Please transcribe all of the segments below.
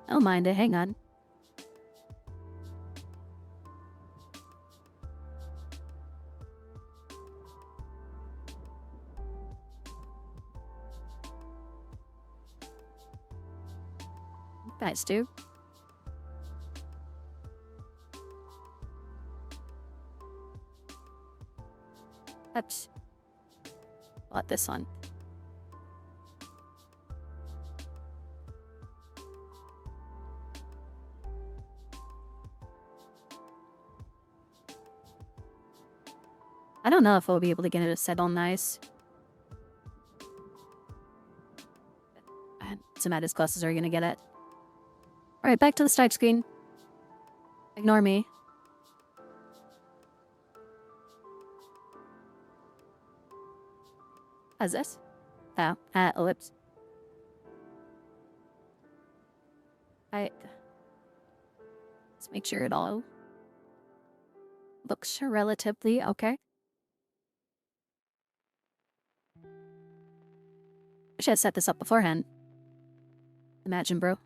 I'll mind it. Hang on. Guys, do. Oops. Bought this one. I don't know if I'll be able to get it to settle nice. It's about as close as we're gonna get it. Alright, back to the start screen. Ignore me. How's this? Oh, ellipse. Let's make sure it all looks relatively okay. I should have set this up beforehand. Imagine, bro.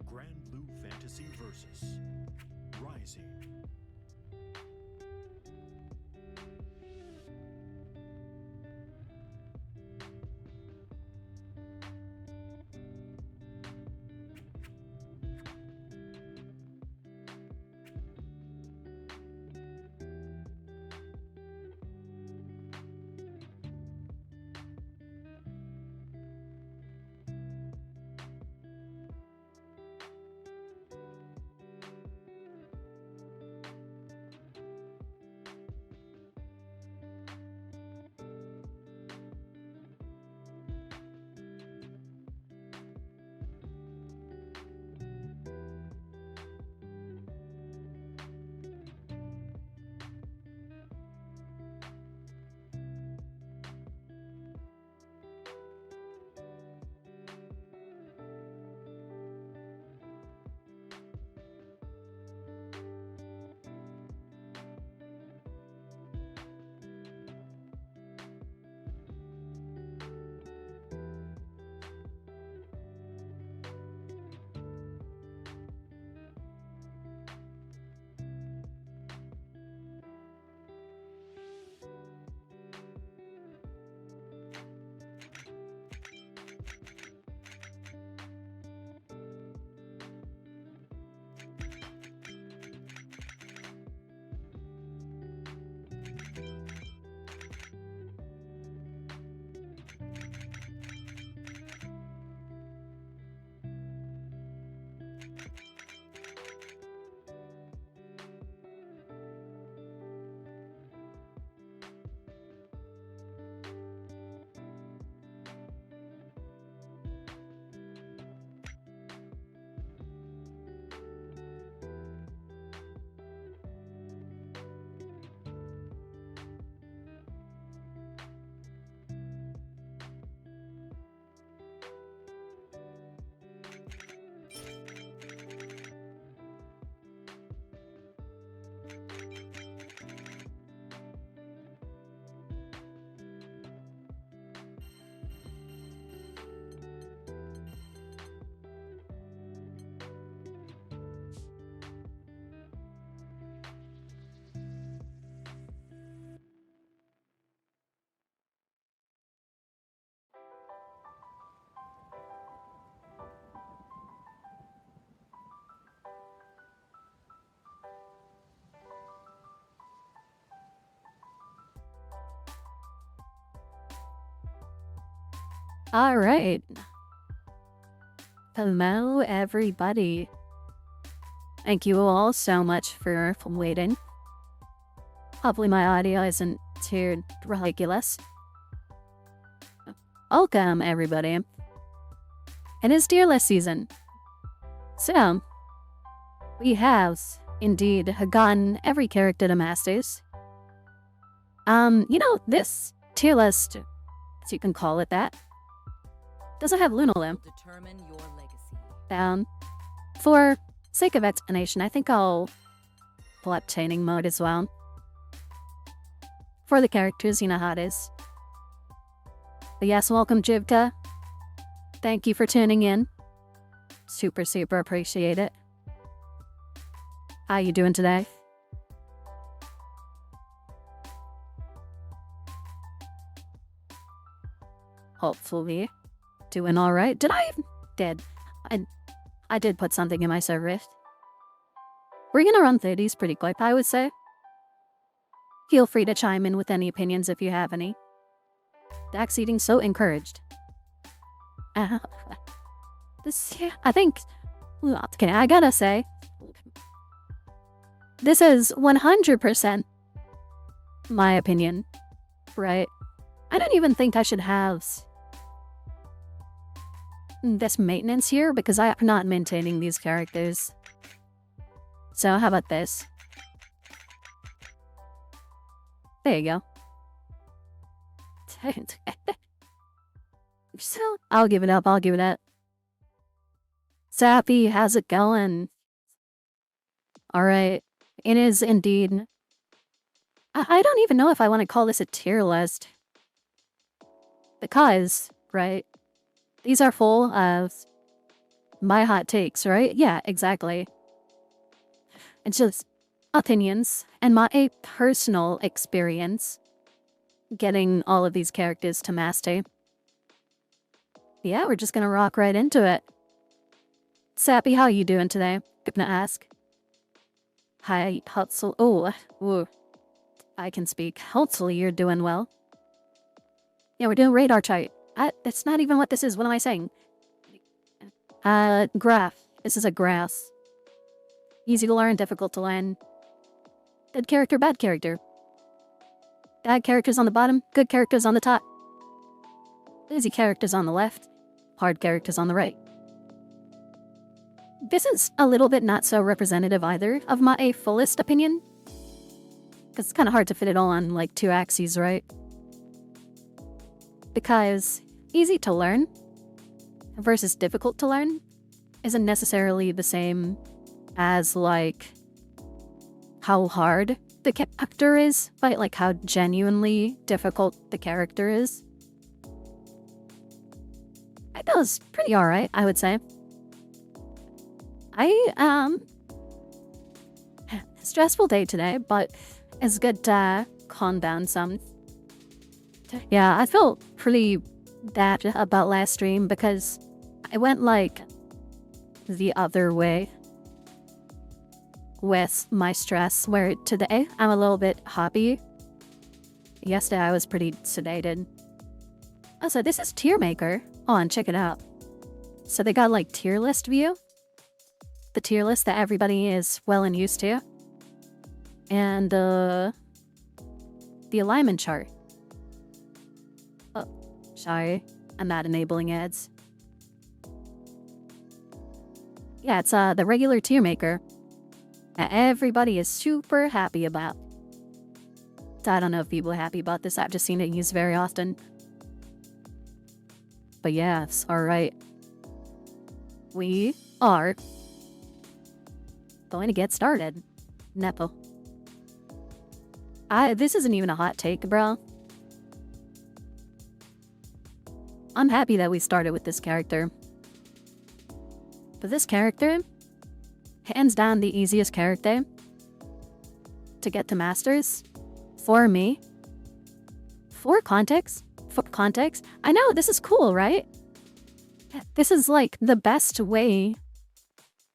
Grand Blue Fantasy Versus Rising. All right. Hello, everybody. Thank you all so much for waiting. Hopefully my audio isn't too ridiculous. Welcome, everybody. It is tier list season. So, we have indeed gotten every character to Masters. This tier list, as you can call it that, doesn't have Lunalim. Determine your legacy. For sake of explanation, I think I'll pull up training mode as well. For the characters, you know how it is. But yes, welcome Jivka. Thank you for tuning in. Super, super appreciate it. How you doing today? Hopefully doing all right. I did put something in my server. We're gonna run 30s pretty quick, I would say. Feel free to chime in with any opinions if you have any. Dax eating so encouraged. I think, okay, I gotta say, this is 100% my opinion, right? I don't even think I should have this maintenance here because I'm not maintaining these characters. So how about this? There you go. So, I'll give it up. Sappy, how's it going? Alright. It is indeed. I don't even know if I want to call this a tier list. Because, right? These are full of my hot takes, right? Yeah, exactly. It's just opinions and my personal experience getting all of these characters to master. Yeah, we're just gonna rock right into it. Sappy, how you doing today? Gonna ask. Hi, Hutzel. Oh, I can speak. Hopefully you're doing well. Yeah, we're doing radar chart. That's not even what this is. What am I saying? Graph. This is a grass. Easy to learn, difficult to learn. Good character, bad character. Bad characters on the bottom, good characters on the top. Easy characters on the left, hard characters on the right. This is a little bit not so representative either of my fullest opinion. Because it's kind of hard to fit it all on like 2 axes, right? Because easy to learn versus difficult to learn isn't necessarily the same as like how hard the character is, but like how genuinely difficult the character is. It was pretty alright, I would say. Stressful day today, but it's good to calm down some. Yeah, I felt pretty bad about last stream because I went like the other way with my stress, where today I'm a little bit happy. Yesterday I was pretty sedated. Also, this is Tier Maker. Oh, and check it out. So they got like tier list view. The tier list that everybody is well and used to. And the alignment chart. Oh, sorry. I'm not enabling ads. Yeah, it's the regular tier maker that everybody is super happy about. So I don't know if people are happy about this. I've just seen it used very often. But yes, alright. We are going to get started. Nepo. This isn't even a hot take, bro. I'm happy that we started with this character. But this character, hands down the easiest character to get to Masters for me. For context, I know this is cool, right? This is like the best way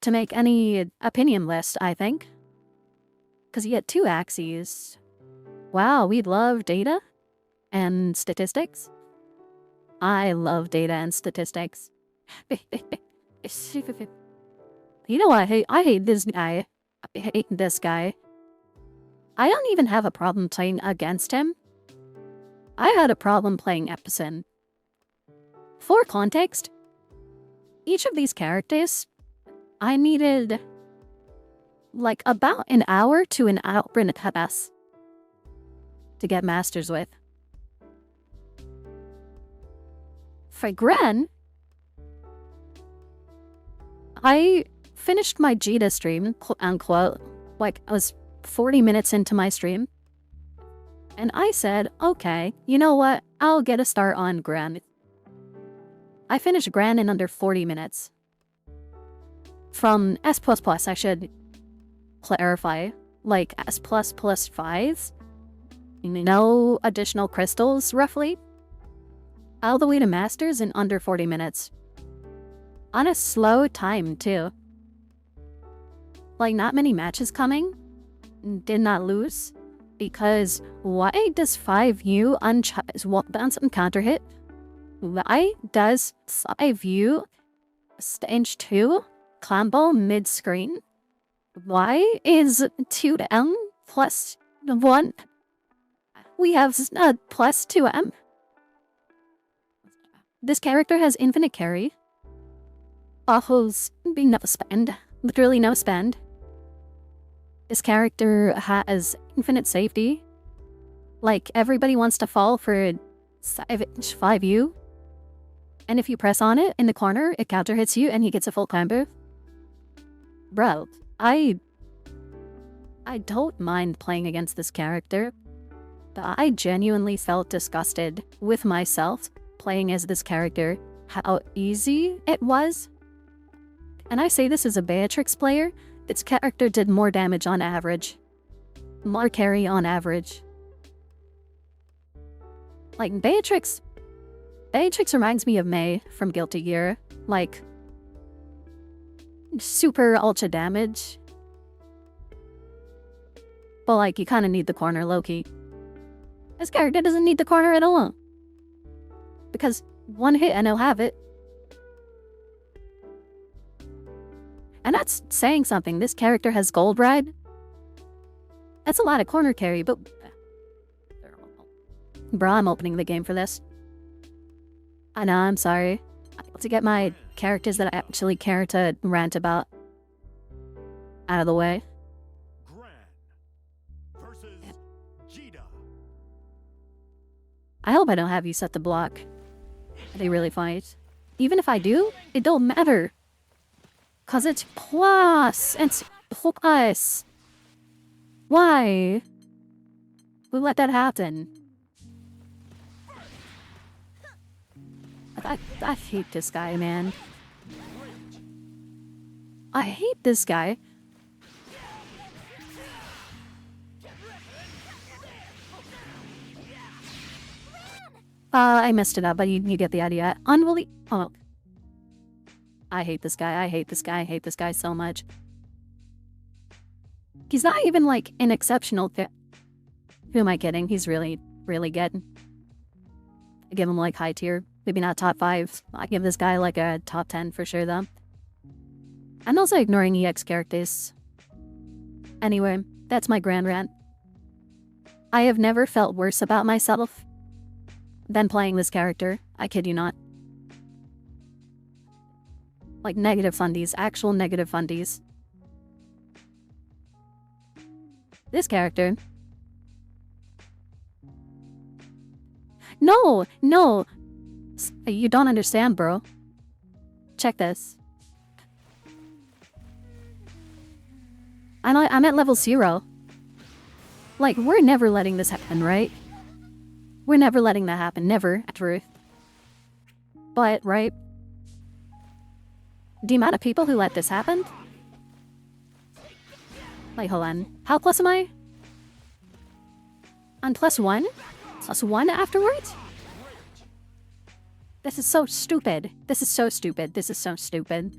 to make any opinion list, I think. Because you get 2 axes. Wow, we love data and statistics. I love data and statistics. You know what? I hate this guy. I hate this guy. I don't even have a problem playing against him. I had a problem playing Epson. For context, each of these characters I needed like about an hour to an hour and a half to get masters with. For Gren, I finished my Jita stream, quote unquote, like I was 40 minutes into my stream. And I said, okay, you know what? I'll get a start on Gren. I finished Gren in under 40 minutes. From S++, I should clarify, like S++ 5s, no additional crystals, roughly. All the way to Masters in under 40 minutes. On a slow time, too. Like, not many matches coming. Did not lose. Because why does 5U bounce and counter hit? Why does 5U stage 2 combo mid screen? Why is 2M plus 1? We have plus 2M. This character has infinite carry. Offers being no spend. Literally no spend. This character has infinite safety. Like, everybody wants to fall for 5U. And if you press on it in the corner, it counter hits you and he gets a full combo. Bro, I don't mind playing against this character. But I genuinely felt disgusted with myself playing as this character. How easy it was. And I say this as a Beatrix player. This character did more damage on average. More carry on average. Like, Beatrix reminds me of Mei from Guilty Gear. Like, super ultra damage. But, like, you kind of need the corner low-key. This character doesn't need the corner at all. Because one hit and he'll have it. And that's saying something. This character has Gold Ride. That's a lot of corner carry, but... Bruh, I'm opening the game for this. I know, I'm sorry. I have to get my characters that I actually care to rant about out of the way. Gran versus Jita. I hope I don't have you set the block. They really fight. Even if I do, it don't matter. Cause it's plus. It's plus. Why? We let that happen. I hate this guy, man. I hate this guy. I messed it up, but you get the idea. Unbelievable. Oh. I hate this guy. I hate this guy. I hate this guy so much. He's not even, like, an exceptional fit. Who am I kidding? He's really, really good. I give him, like, high tier. Maybe not top 5. I give this guy, like, a top 10 for sure, though. I'm also ignoring EX characters. Anyway, that's my grand rant. I have never felt worse about myself than playing this character. I kid you not. Like, negative fundies. Actual negative fundies. This character... No! No! You don't understand, bro. Check this. I'm at level 0. Like, we're never letting this happen, right? We're never letting that happen. Never, truth. But, right? The amount of people who let this happen? Like, hold on. How close am I? On +1? +1 afterwards? This is so stupid. This is so stupid. This is so stupid.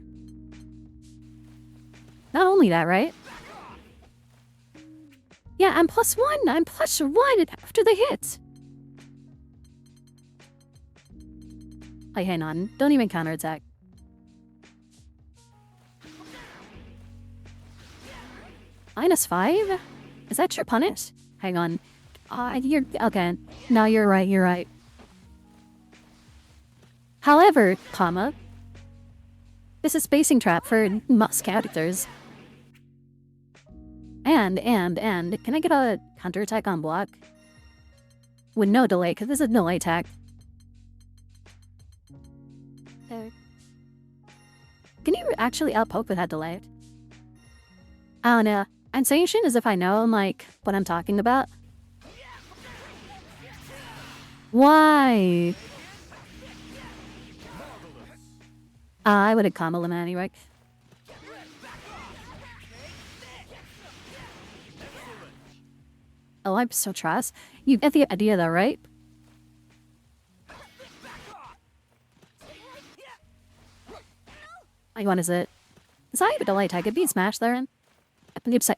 Not only that, right? Yeah, I'm +1. I'm +1 after the hit. Hey, hang on. Don't even counterattack. -5? Is that your punish? Hang on. You're... Okay. No, you're right. You're right. However, comma... This is spacing trap for most characters. And, can I get a counterattack on block? With no delay, because this is delay attack. Can you actually outpoke with that delay? I don't know. I'm saying shit as if I know, like, what I'm talking about. Why? I would have comboed him anyway. Oh, I'm so trash. You get the idea though, right? Like, what is it? Is I have a delay tag? It'd be smash there.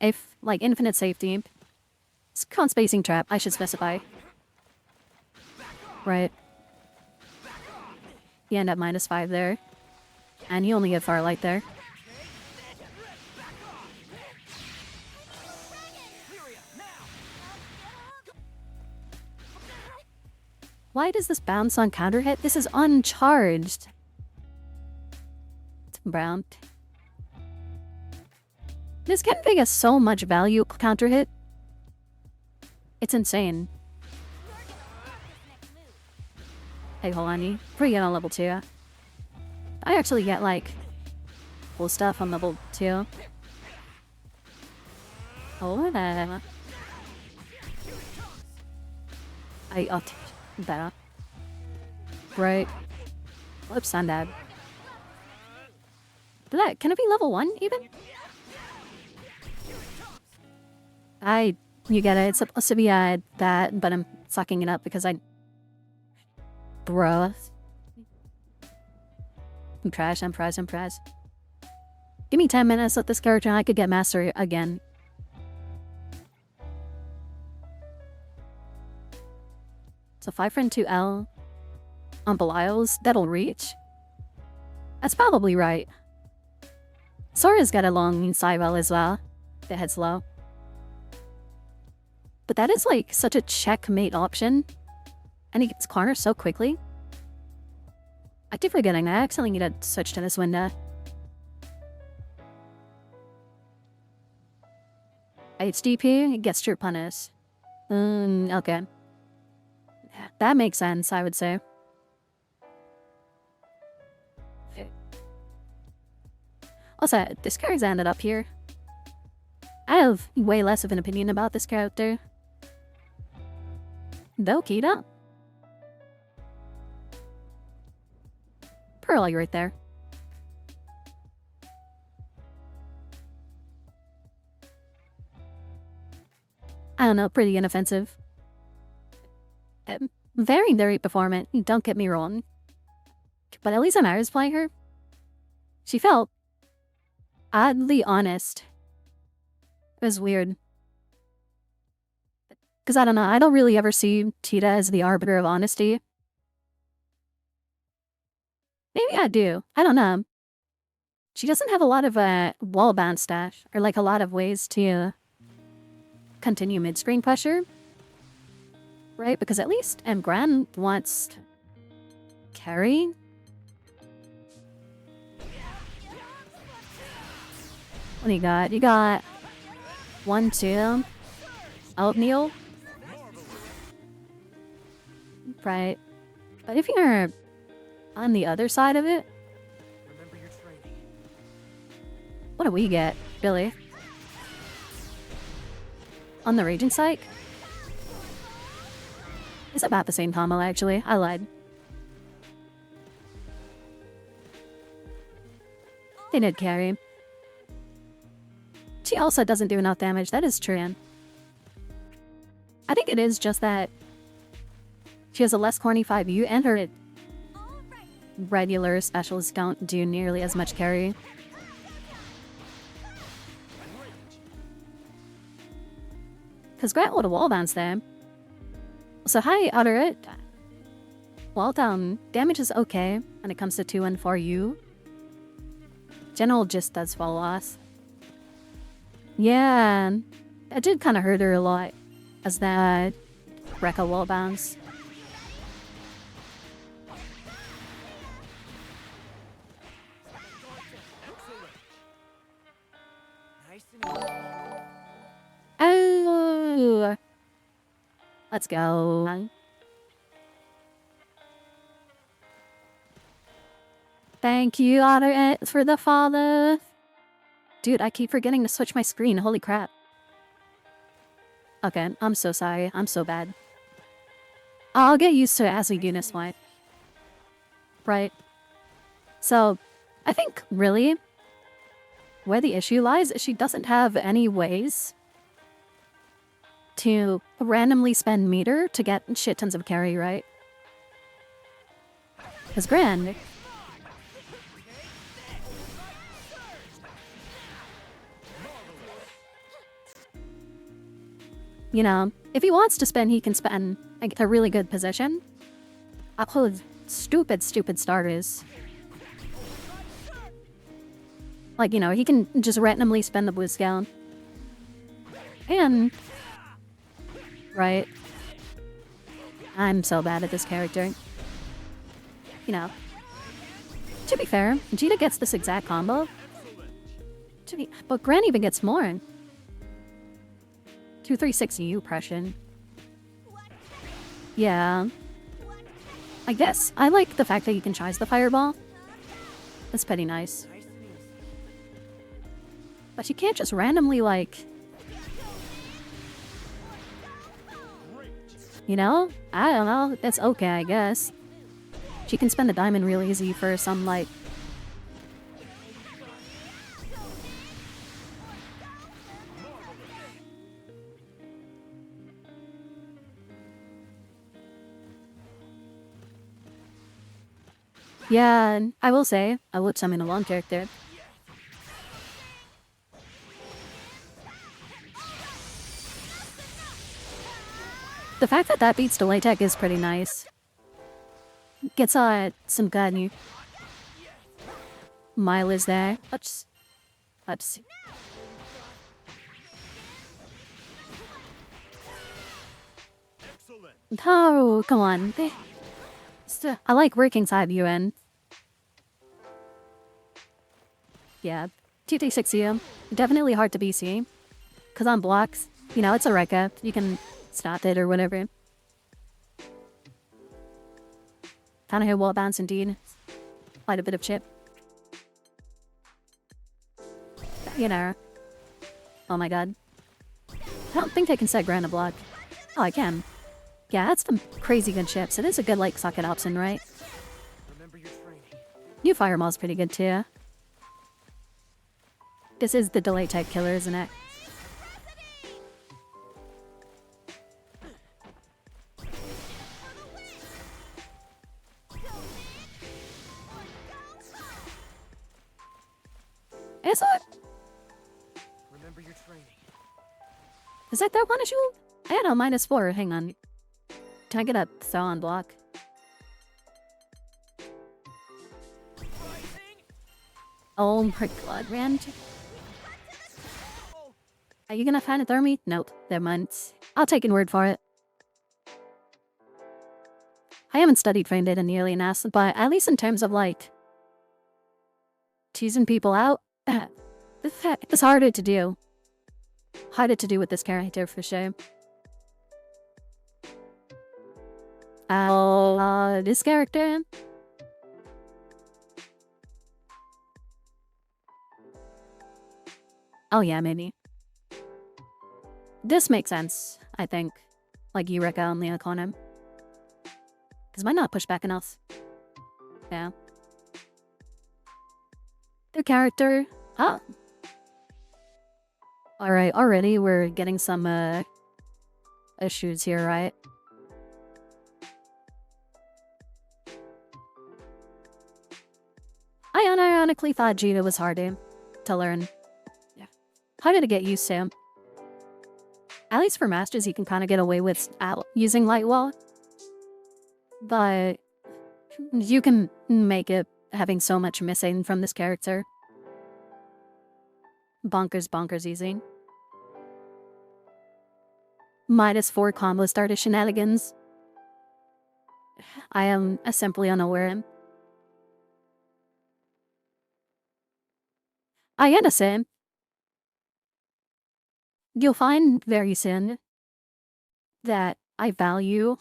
If, like, infinite safety. It's called spacing trap, I should specify. Right. You end up -5 there. And you only get Farlight there. Why does this bounce on counter hit? This is uncharged. It's brown. This Kenfig has so much value counter hit. It's insane. Hey, hold on, you pretty good on level 2. I actually get, like, cool stuff on level 2. Oh, there. Better. Right. Flip Sundad. Can it be level 1 even? You get it. It's supposed to be that, but I'm sucking it up because Bruh. I'm trash. Give me 10 minutes with this character and I could get mastery again. So 5 friend 2L on Belial's, that'll reach. That's probably right. Sora's got a long sidewell as well. The head's low. But that is like such a checkmate option. And he gets cornered so quickly. I keep forgetting I accidentally need to switch to this window. HDP gets your punish. Okay. That makes sense, I would say. Also, this character's ended up here. I have way less of an opinion about this character. Though, Kita. Pearl, you're right there. I don't know, pretty inoffensive. Very, very performant, don't get me wrong. But at least when I was playing her, she felt oddly honest. It was weird. Because I don't know, I don't really ever see Cheetah as the arbiter of honesty. Maybe I do. I don't know. She doesn't have a lot of wall bounce dash, or like a lot of ways to continue mid-screen pressure. Right? Because at least Gran wants carry. What do you got? You got 1, 2. Neil. Right. But if you're on the other side of it, what do we get, Billy? On the Raging Psych? It's about the same combo, actually. I lied. They did carry. She also doesn't do enough damage. That is true. I think it is just that she has a less corny 5U and her regular specials don't do nearly as much carry. Because Grant would have wall bounce there. So hi, outer it. Wall down. Damage is okay when it comes to 2 and 4U. General just does fall loss. Yeah, it did kind of hurt her a lot as that Rekka wall bounce. Oh, let's go. Thank you, Otter, for the follow. Dude, I keep forgetting to switch my screen. Holy crap. Okay, I'm so sorry. I'm so bad. I'll get used to it as we do this one. Right. So, I think, really, where the issue lies is she doesn't have any ways to randomly spend meter to get shit tons of carry, right? Because Grand... You know, if he wants to spend, he can spend and get a really good position. Upload stupid starters. Like, you know, he can just randomly spend the boost down. And... Right. I'm so bad at this character. You know. To be fair, Gita gets this exact combo. But Gran even gets more. 236 oppression. Yeah. I guess. I like the fact that you can charge the fireball. That's pretty nice. But you can't just randomly, like... You know? I don't know. That's okay, I guess. She can spend the diamond real easy for some, like... Yeah, I will say, I would summon a long character. The fact that that beats delay tech is pretty nice. Gets some good new... Mile is there. Let's see. Oh, come on. I like working side UN. Yeah. 2D6 definitely hard to BC. Because on blocks, you know, it's a Rekka. You can stop it or whatever. Kind of hit wall bounce indeed. Quite a bit of chip. You know. Oh my god. I don't think I can set Gran a block. Oh, I can. Yeah, that's some crazy good chips. It is a good, like, socket option, right? New Fireball's pretty good, too. This is the delay type killer, isn't it? Is it? Is that one issue? I had a -4. Hang on. Can I get a throw on block? Oh my god, Rand. Are you gonna find it throw me? Nope, never mind. I'll take your word for it. I haven't studied frame data nearly enough, but at least in terms of, like, teasing people out, it's harder to do. Harder to do with this character, for sure. This character... Oh yeah, maybe. This makes sense, I think. Like Eureka on the Arcanum. Because might not push back enough. Yeah. The character. Oh. Alright, already we're getting some issues here, right? I unironically thought Gita was harder to learn. Yeah. Harder to get used to. At least for Masters, you can kind of get away with using Light Wall. But you can make it having so much missing from this character. Bonkers easy. -4 combo starter shenanigans. I am simply unaware. I gotta say, You'll find very soon that I value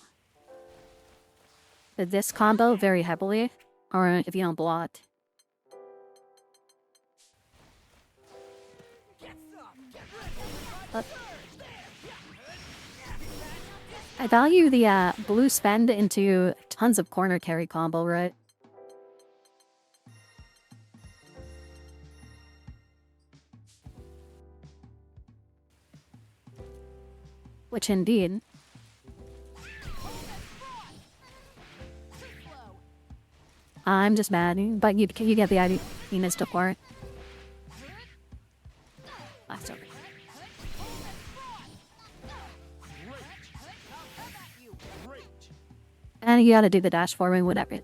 this combo very heavily, or if you don't blot. I value the blue spend into tons of corner carry combo, right? Which indeed. I'm just mad, but you get the idea. You missed a part. That's over. And you gotta do the dash forward, whatever.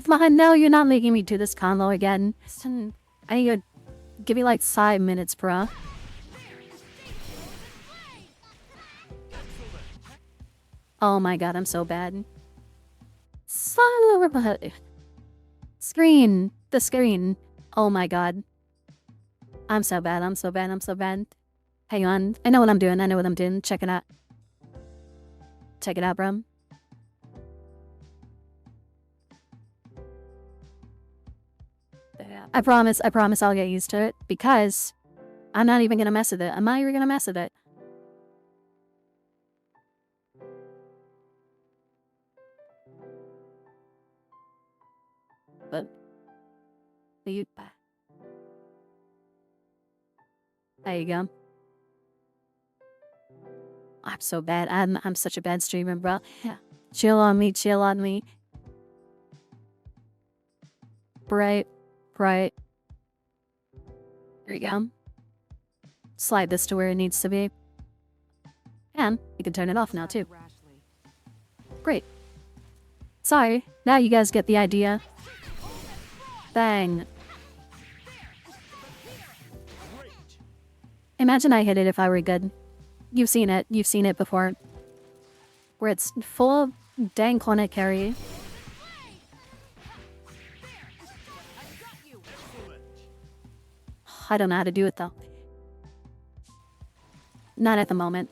Fine, no, you're not making me do this combo again. I need to give me like 5 minutes, bro. Oh my god, I'm so bad. Screen. The screen. Oh my god. I'm so bad, I'm so bad, I'm so bad. Hang on. I know what I'm doing, I know what I'm doing. Check it out. Check it out, bro. I promise I'll get used to it, because I'm not even gonna mess with it. I'm not even gonna mess with it. But there you go. I'm so bad. I'm such a bad streamer, bro. Yeah. Chill on me, chill on me. Bright. There you go. Slide this to where it needs to be. And you can turn it off now too. Great. Sorry, now you guys get the idea. Bang. Imagine I hit it if I were good. You've seen it before. Where it's full of dang corner carry. I don't know how to do it though. Not at the moment.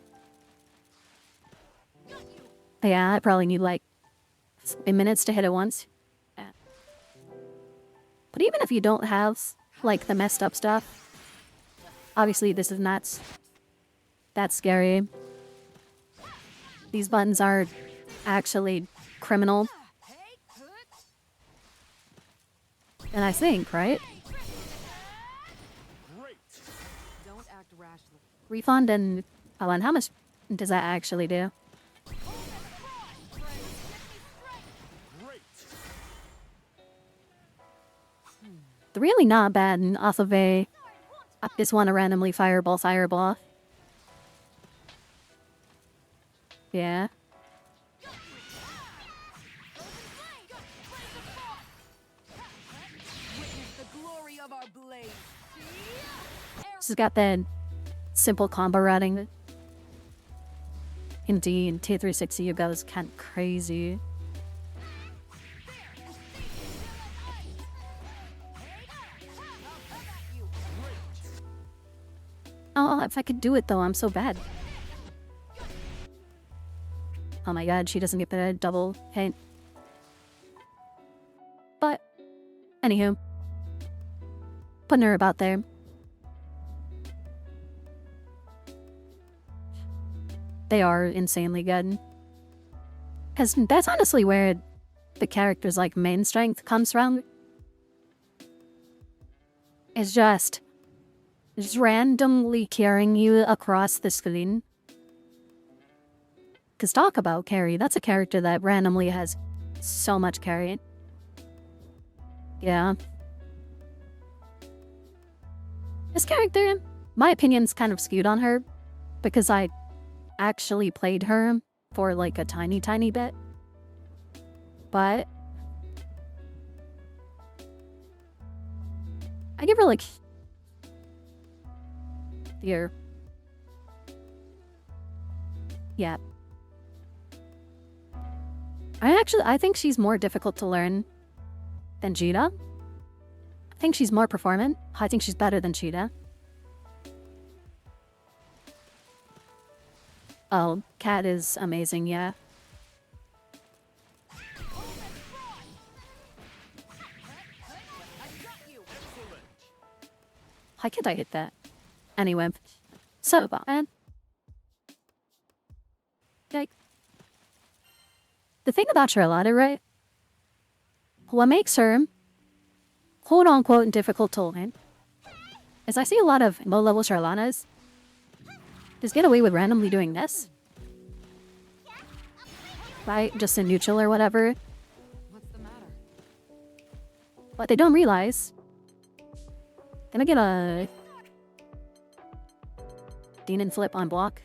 Yeah, I probably need like 3 minutes to hit it once. Yeah. But even if you don't have like the messed up stuff, obviously this is not that scary. These buttons are actually criminal. And I think, right? Refund and... Oh, and how much does that actually do? They're really not bad off of a... I just want to randomly fireball. Yeah. She's got that simple combo routing. Indeed, tier 360 you goes kind of crazy. Oh, if I could do it though, I'm so bad. Oh my god, she doesn't get the double hit. But, anywho. Putting her about there. They are insanely good. Because that's honestly where the character's like main strength comes from. It's just randomly carrying you across the screen. Because talk about carry, that's a character that randomly has so much carry. Yeah. This character, my opinion's kind of skewed on her, because I actually played her for like a tiny bit. But I give her like here. Yeah. I think she's more difficult to learn than Cheetah. I think she's more performant. I think she's better than Cheetah. Oh, Cat is amazing, yeah. Why can't I hit that? Anyway, so bad. Like, the thing about Charlotta, right? What makes her quote unquote difficult to learn is I see a lot of low level Charlottas just get away with randomly doing this. Right? Just in neutral or whatever. What's the matter? But they don't realize. Gonna get a demon flip on block.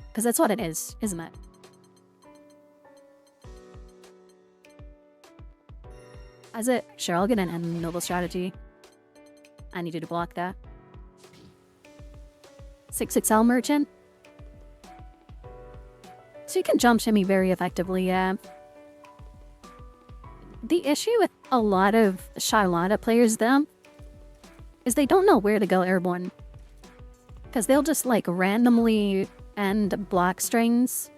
Because that's what it is, isn't it? As it, sure, I'll get an noble strategy. I need you to block that. 6XL merchant. So you can jump shimmy very effectively, yeah. The issue with a lot of Charlotta players, though, is they don't know where to go airborne. Because they'll just, like, randomly end block strings.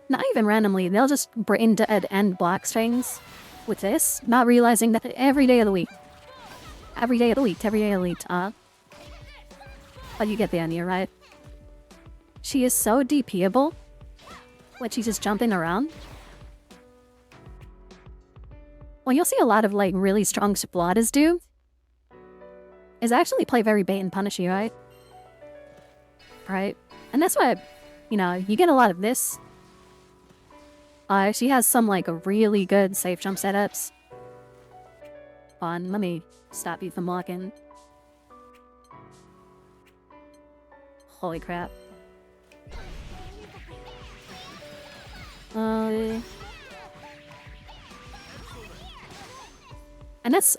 Not even randomly, they'll just end block strings with this, not realizing that every day of the week. Every day of the week, but you get the idea, right? She is so DPable when she's just jumping around. What you'll see a lot of, like, really strong Splattas do is actually play very bait and punishy, right? Right? And that's why, you know, you get a lot of this. She has some, like, really good safe jump setups. Let me stop you from walking. Holy crap. And that's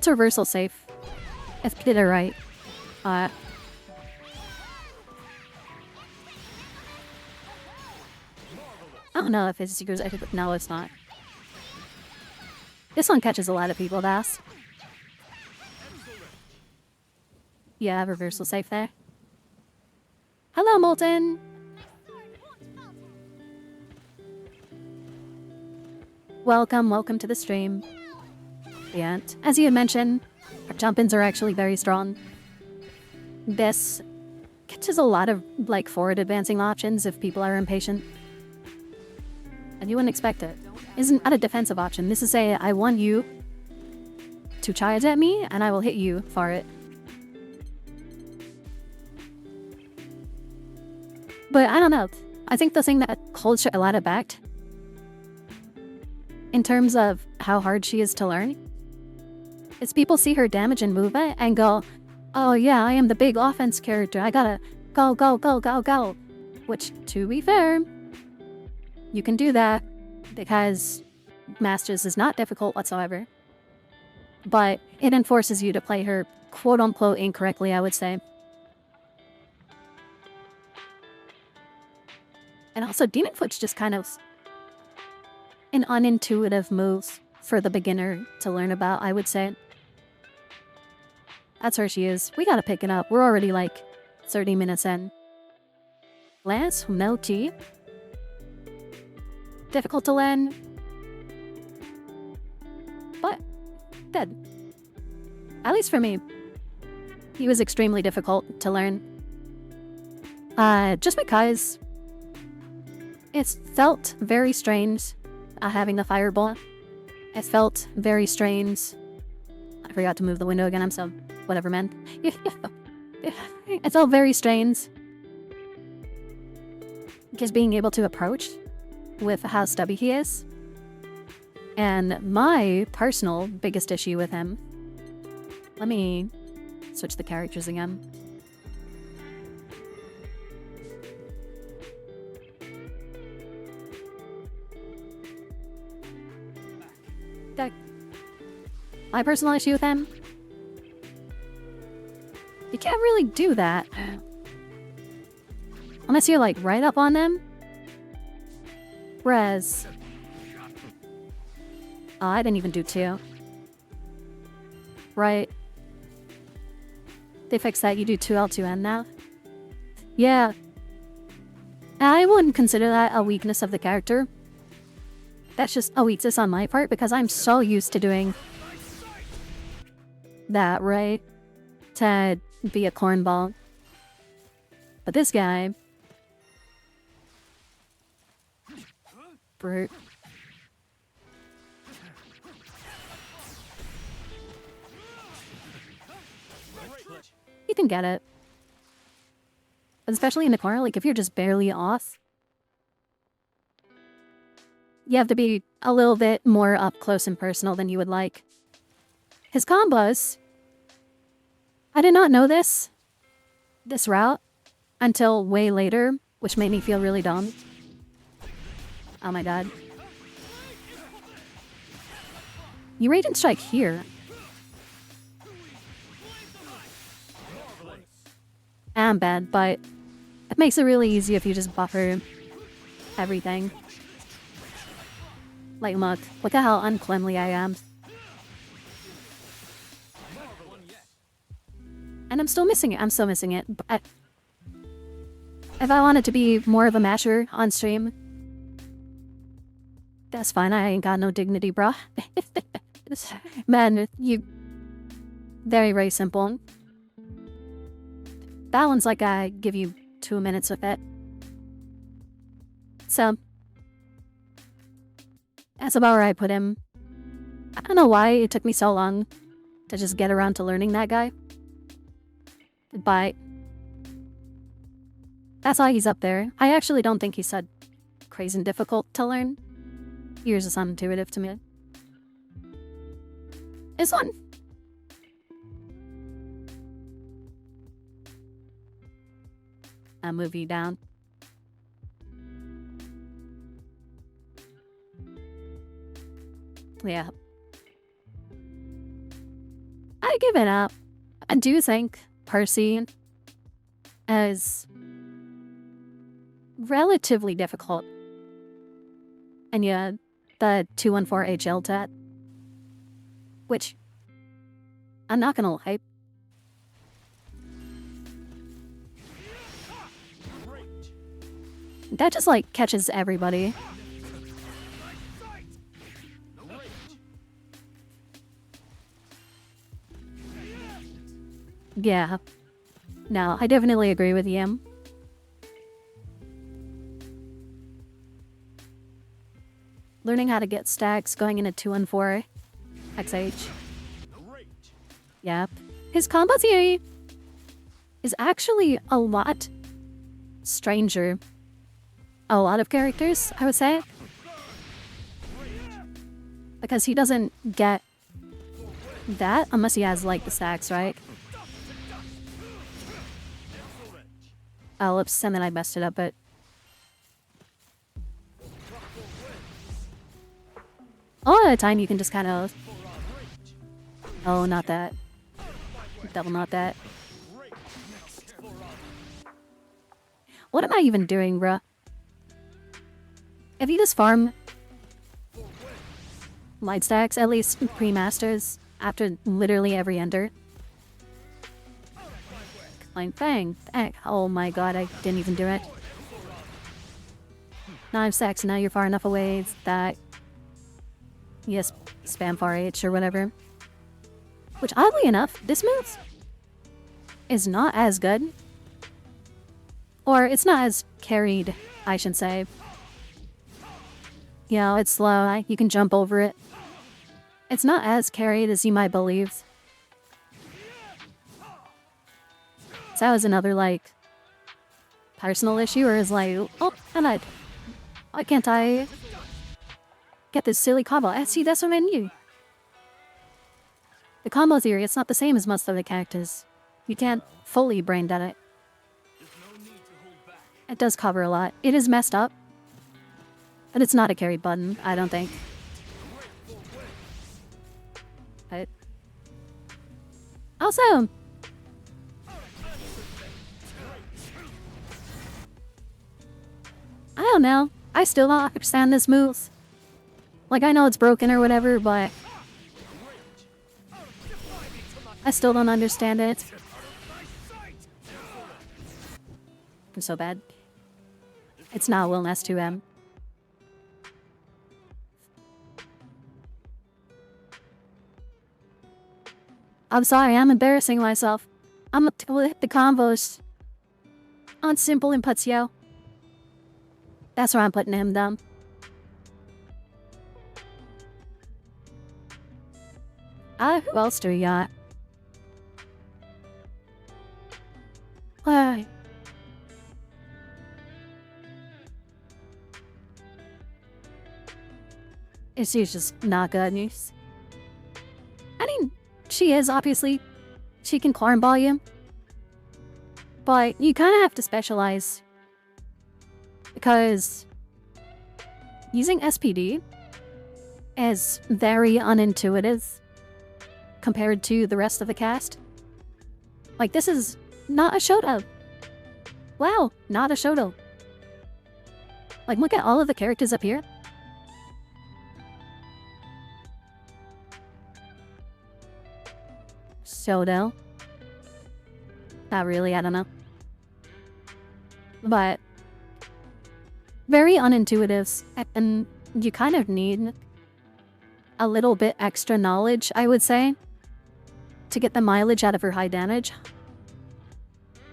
reversal safe. If I did it right. I don't know if it's secret. No, it's not. This one catches a lot of people, that's. Yeah, reversal safe there. Hello, Molten! Welcome to the stream. Yeah, as you had mentioned, our jump-ins are actually very strong. This catches a lot of, like, forward advancing options if people are impatient. And you wouldn't expect it. Isn't not a defensive option. This is I want you to charge at me, and I will hit you for it. But I don't know. I think the thing that holds Charlotta back, in terms of how hard she is to learn, is people see her damage and movement and go, oh yeah, I am the big offense character. I gotta go, go, go, go, go. Which, to be fair, you can do that because Masters is not difficult whatsoever. But it enforces you to play her quote-unquote incorrectly, I would say. And also, Demon Foot's just kind of an unintuitive move for the beginner to learn about, I would say. That's where she is. We gotta pick it up. We're already like 30 minutes in. Lance Melty. Difficult to learn. But dead. At least for me. He was extremely difficult to learn. Just because it felt very strange having the fireball. It felt very strange. I forgot to move the window again. I'm so whatever, man. It felt very strange. Just being able to approach with how stubby he is. And my personal biggest issue with him. Let me switch the characters again. My personal issue with him, you can't really do that unless you're like right up on them. Whereas, oh, I didn't even do 2. Right? They fixed that. You do 2L2N now. Yeah. I wouldn't consider that a weakness of the character. That's just a weakness on my part because I'm so used to doing that, right? To be a cornball. But this guy... Brute. You can get it. Especially in the corner, like if you're just barely off. You have to be a little bit more up close and personal than you would like. His combos... I did not know this route, until way later, which made me feel really dumb. Oh my god. You Radiant Strike here. I'm bad, but it makes it really easy if you just buffer everything. Like, look at how uncleanly I am. And I'm still missing it. I'm still missing it. But if I wanted to be more of a masher on stream, that's fine. I ain't got no dignity, bruh. Man, you... Very, very simple. That one's like I give you 2 minutes with it. So... That's about where I put him. I don't know why it took me so long to just get around to learning that guy. But that's why he's up there. I actually don't think he's so crazy and difficult to learn. He's just unintuitive to me. This one. I'll move you down. Yeah. I give it up. I do think Percy is relatively difficult. And yeah, the 214 HL tat, which I'm not gonna lie, that just like catches everybody. Yeah. No, I definitely agree with you. Learning how to get stacks going into 214 XH. Yep. His combo theory is actually a lot stranger. A lot of characters, I would say. Because he doesn't get that unless he has like the stacks, right? Oops, and then I messed it up, but... A lot of the time you can just kind of... Oh, not that. Double not that. What am I even doing, bruh? If you just farm... light stacks, at least pre-masters, after literally every ender... Like, bang. Oh my god, I didn't even do it. 9 stacks, now you're far enough away that... Yes, spam far H or whatever. Which, oddly enough, this move is not as good. Or, it's not as carried, I should say. You know, it's slow, you can jump over it. It's not as carried as you might believe. So that was another, like, personal issue, where it's like, oh, and why can't I get this silly combo? See, that's what I knew. The combo theory, it's not the same as most of the characters. You can't fully brain dead it. It does cover a lot. It is messed up. But it's not a carried button, I don't think. But also... I don't know. I still don't understand this move. Like, I know it's broken or whatever, but... I still don't understand it. so bad. It's not Wilness 2M. I'm sorry, I'm embarrassing myself. I'm gonna hit the combos on simple inputs, yo. That's where I'm putting him down. Who else do we got? Why? Is she just not good news? I mean, she is, obviously. She can cornball you. But you kind of have to specialize. Because using SPD is very unintuitive compared to the rest of the cast. Like, this is not a Shoto. Wow, not a Shoto. Like, look at all of the characters up here. Shoto. Not really, I don't know. But very unintuitive, and you kind of need a little bit extra knowledge, I would say, to get the mileage out of her high damage.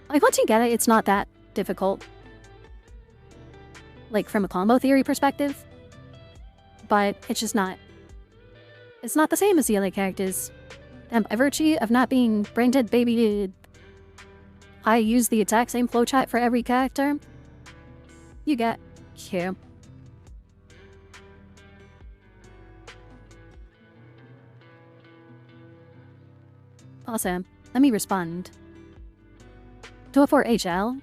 Like, once you get it, it's not that difficult. Like, from a combo theory perspective. But it's just not. It's not the same as the other characters. And by virtue of not being brain dead baby, I use the exact same flowchart for every character. You get Q. Awesome. Let me respond. 204 HL.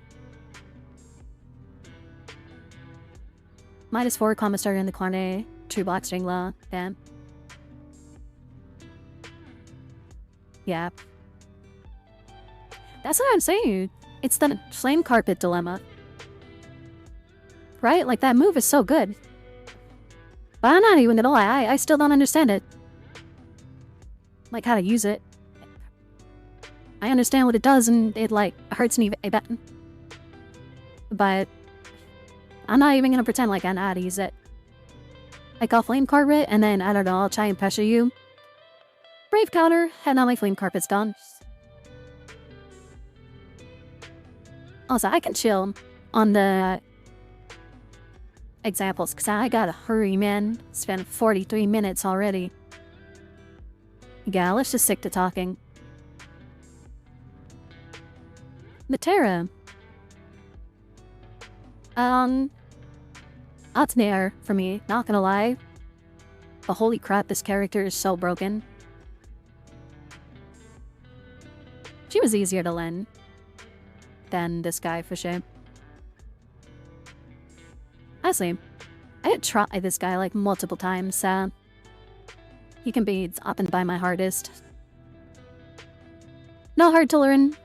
-4 comma starter in the corner. True block string law. Damn. Yeah. That's what I'm saying. It's the flame carpet dilemma. Right? Like, that move is so good. But I'm not even gonna lie, I still don't understand it. Like, how to use it. I understand what it does, and it, like, hurts me a bit. But I'm not even gonna pretend like I know how to use it. Like, I'll flame carpet, and then, I don't know, I'll try and pressure you. Brave counter, and now my flame carpet's done. Also, I can chill on the examples, because I gotta hurry, man. Spent 43 minutes already. Yeah, let's just stick to talking. Matera. That's there for me, not gonna lie. But holy crap, this character is so broken. She was easier to learn than this guy, for sure. Honestly, I had tried this guy like multiple times, he can be up and by my hardest. Not hard to learn,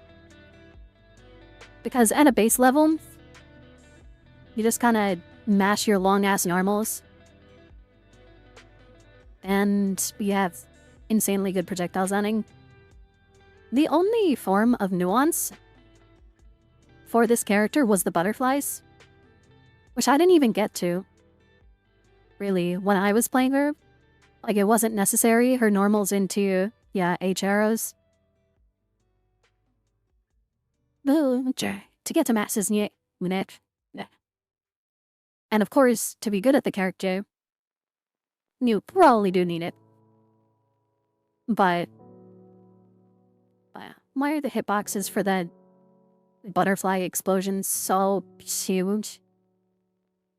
because at a base level, you just kind of mash your long-ass normals, and you have insanely good projectile zoning. The only form of nuance for this character was the butterflies, which I didn't even get to, really, when I was playing her. Like, it wasn't necessary. Her normal's into, yeah, H arrows. To get to masses, and of course, to be good at the character, you probably do need it. But why are the hitboxes for the butterfly explosions so huge?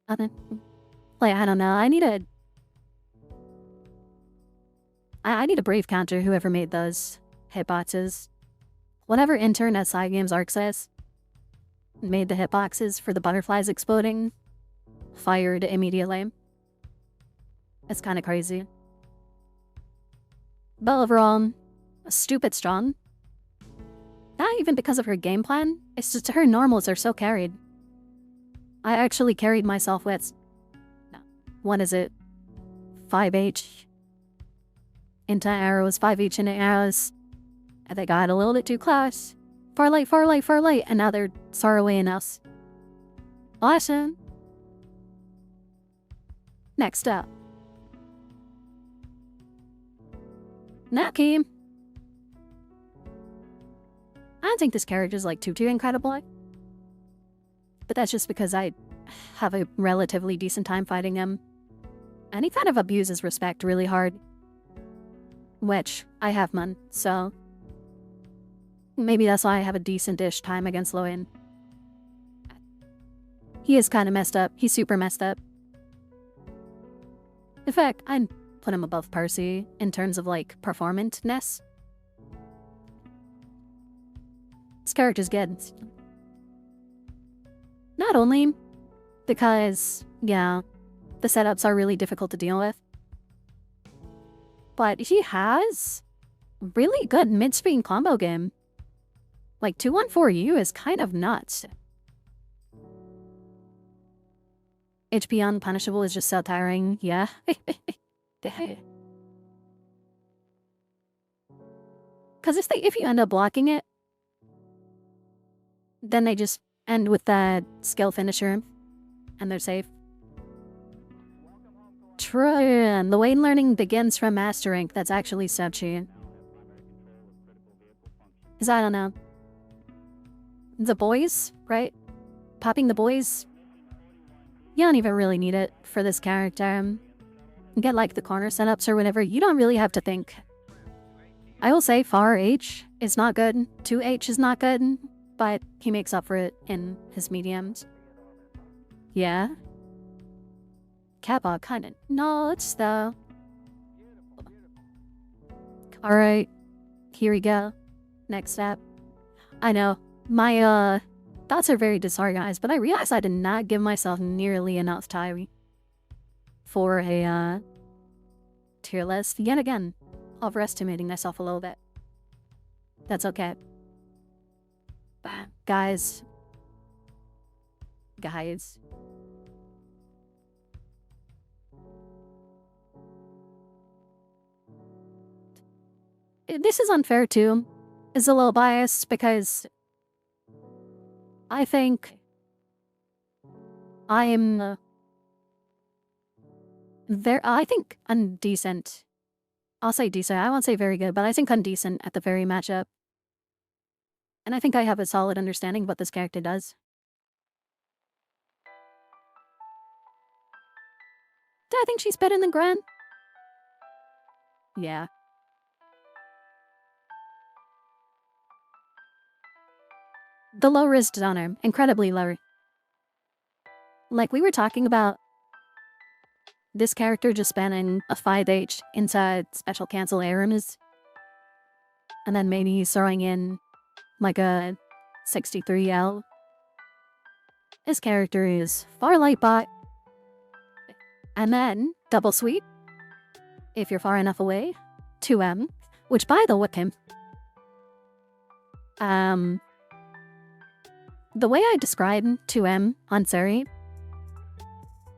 Like, I don't know. I need a brave counter, whoever made those hitboxes. Whatever intern at Side Games Arxis made the hitboxes for the butterflies exploding, fired immediately. It's kind of crazy. But overall, stupid strong. Not even because of her game plan, it's just her normals are so carried. I actually carried myself with, what is it, 5H into arrows, 5H into arrows, and they got a little bit too close. Far light, and now they're far away in us. Awesome. Next up. Naki. I don't think this character is like too incredible. But that's just because I have a relatively decent time fighting him. And he kind of abuses respect really hard. Which I have none, so maybe that's why I have a decent-ish time against Loin. He is kind of messed up. He's super messed up. In fact, I'd put him above Percy in terms of, like, performance-ness. This character's good. Not only because, yeah, the setups are really difficult to deal with, but he has really good mid-screen combo game. Like, 214U is kind of nuts. HP unpunishable is just so tiring, yeah. Because if you end up blocking it, then they just end with that skill finisher, and they're safe. True, and the way learning begins from master rank, that's actually so cheap. Because I don't know. The boys, right? Popping the boys. You don't even really need it for this character. You get like the corner setups or whatever, you don't really have to think. I will say far H is not good, 2H is not good, but he makes up for it in his mediums. Yeah. Kappa kinda nuts though. Alright, here we go. Next step. I know, my thoughts are very disorganized, but I realized I did not give myself nearly enough time for a tier list. Yet again, overestimating myself a little bit. That's okay. Guys. This is unfair too. It's a little biased because I think I'm I think undecent. I'll say decent. I won't say very good, but I think undecent at the very matchup. And I think I have a solid understanding of what this character does. Do I think she's better than Gran? Yeah. The low risk donor, incredibly low. Like we were talking about this character just spamming a 5H inside special cancel areas. And then maybe he's throwing in like a 63L. This character is far light bot. And then double sweep. If you're far enough away, 2M. Which by the way, the way I describe 2M on Seri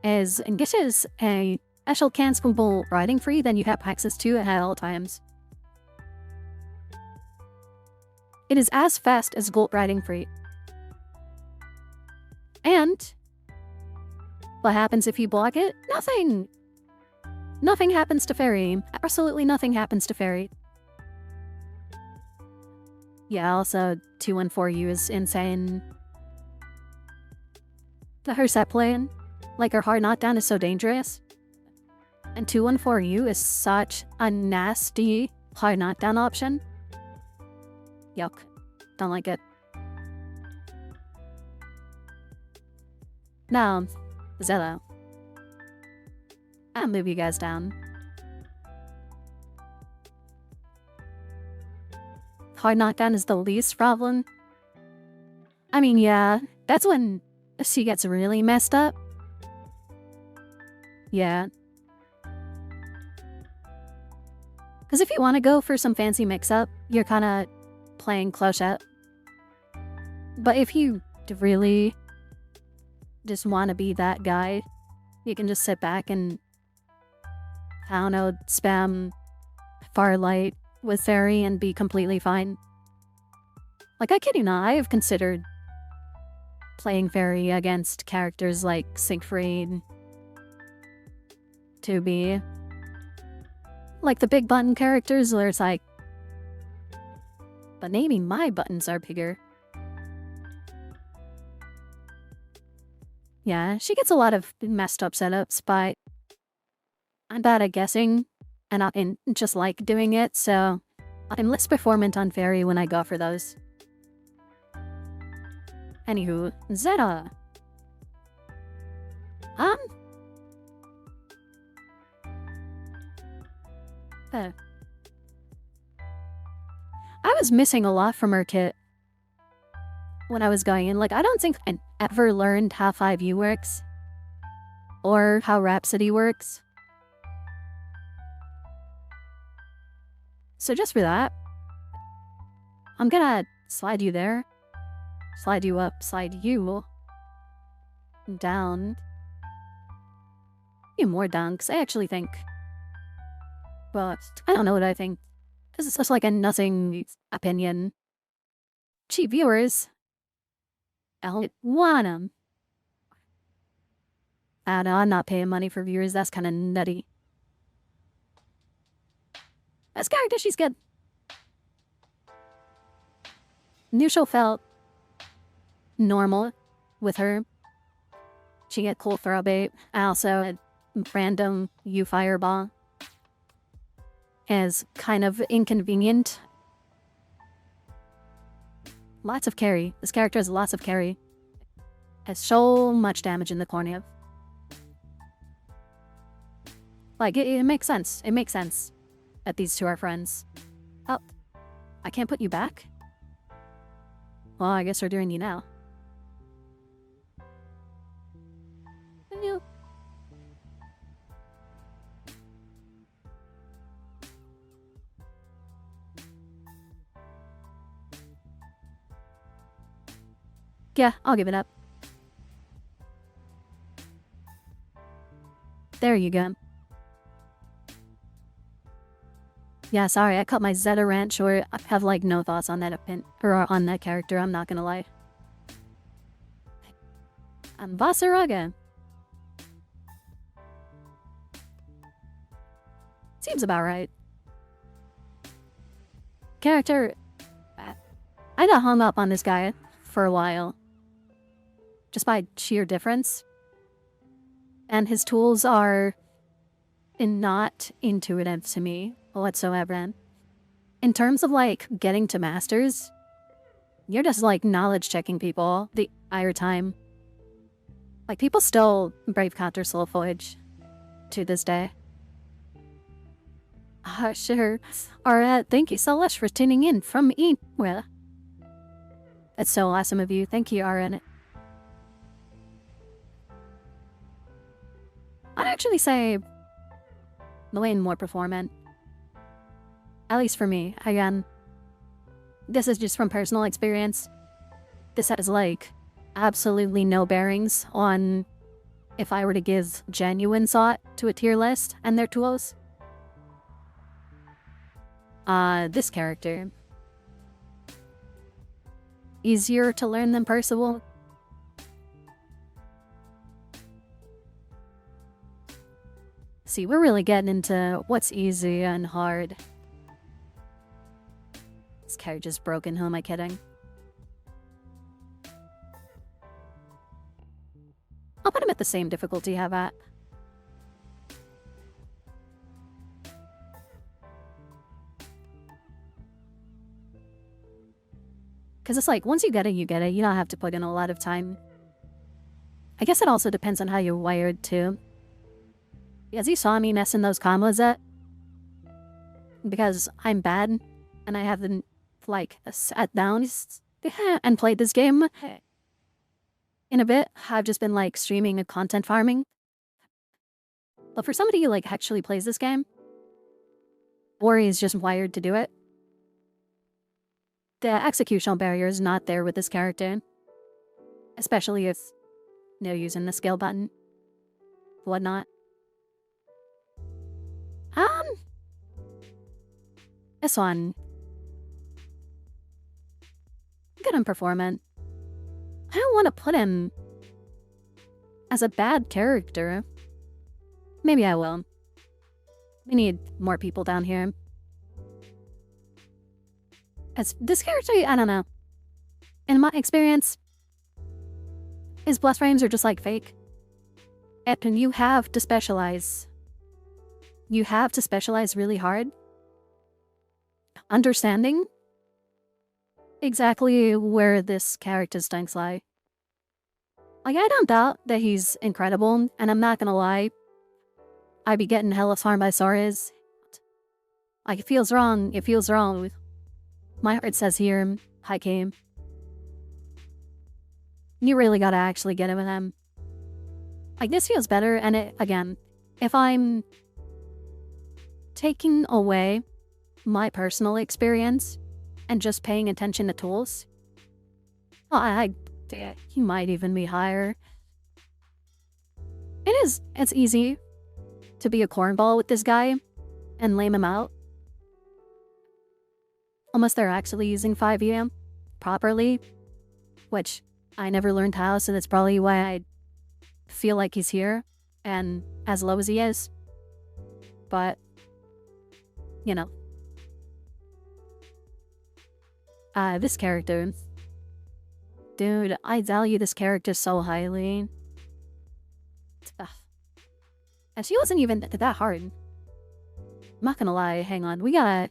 is this is a special cancelable riding free that you have access to at all times. It is as fast as gold riding free. And what happens if you block it? Nothing. Nothing happens to Fairy. Absolutely nothing happens to Fairy. Yeah, also 214U is insane. Her set playing, like her hard knockdown is so dangerous. And 214U is such a nasty hard knockdown option. Yuck. Don't like it. Now, Zello. I'll move you guys down. Hard knockdown is the least problem. I mean, yeah, that's when she gets really messed up. Yeah. Because if you want to go for some fancy mix-up, you're kind of playing clochette. But if you really just want to be that guy, you can just sit back and, I don't know, spam Farlight with Fairy and be completely fine. Like, I kid you not, I have considered playing fairy against characters like Siegfried to be like the big button characters where it's like, but maybe my buttons are bigger. Yeah, she gets a lot of messed up setups, but I'm bad at guessing and I just like doing it, so I'm less performant on fairy when I go for those. Anywho, Zeta. I was missing a lot from her kit when I was going in. Like, I don't think I ever learned how 5U works or how Rhapsody works. So just for that, I'm gonna slide you there, slide you up, slide you down. You more down, because I actually think, well, I don't know what I think. This is just like a nothing opinion. Cheap viewers, I don't want them. I don't know, I'm not paying money for viewers, that's kind of nutty. As character, she's good. Neutral felt normal with her. She get cool throw bait. I also had random U fireball is kind of inconvenient. Lots of carry. This character has lots of carry. Has so much damage in the corner. Like, it makes sense. It makes sense that these two are friends. Oh, I can't put you back? Well, I guess we're doing you now. Ew. Yeah, I'll give it up. There you go. Yeah, sorry, I cut my Zeta rant short. I have like no thoughts on that or on that character, I'm not gonna lie. I'm Vasaraga. Seems about right. Character, I got hung up on this guy for a while. Just by sheer difference. And his tools are not intuitive to me whatsoever. In terms of like getting to masters, you're just like knowledge checking people the entire time. Like people still brave counter Soul Voyage to this day. Sure. Alright, thank you so much for tuning in from Well, that's so awesome of you. Thank you, RN. I'd actually say Lane more performant. At least for me. Again, this is just from personal experience. This has like absolutely no bearings on if I were to give genuine thought to a tier list and their tools. This character. Easier to learn than Percival. See, we're really getting into what's easy and hard. This carriage is broken, who am I kidding? I'll put him at the same difficulty, how about? Because it's like, once you get it, you get it. You don't have to put in a lot of time. I guess it also depends on how you're wired, too. Because you saw me messing those combos up. Because I'm bad, and I haven't, like, sat down and played this game in a bit. I've just been, like, streaming and content farming. But for somebody who, like, actually plays this game, or is just wired to do it, the executional barrier is not there with this character. Especially if they're using the skill button. Whatnot. This one. Good and performant. I don't want to put him as a bad character. Maybe I will. We need more people down here. As this character, I don't know. In my experience, his blast frames are just like fake. And you have to specialize. You have to specialize really hard. Understanding exactly where this character's strengths lie. Like, I don't doubt that he's incredible, and I'm not gonna lie. I be getting hella farmed by Soras. Like, it feels wrong. It feels wrong. My heart says here, hi Cam. You really gotta actually get it with him. Like, this feels better, and it, again, if I'm taking away my personal experience and just paying attention to tools, well, he might even be higher. It's easy to be a cornball with this guy and lame him out. Unless they're actually using 5EM properly, which I never learned how, so that's probably why I feel like he's here and as low as he is. But, you know. This character. Dude, I value this character so highly. And she wasn't even that hard. I'm not gonna lie, hang on, we gotta...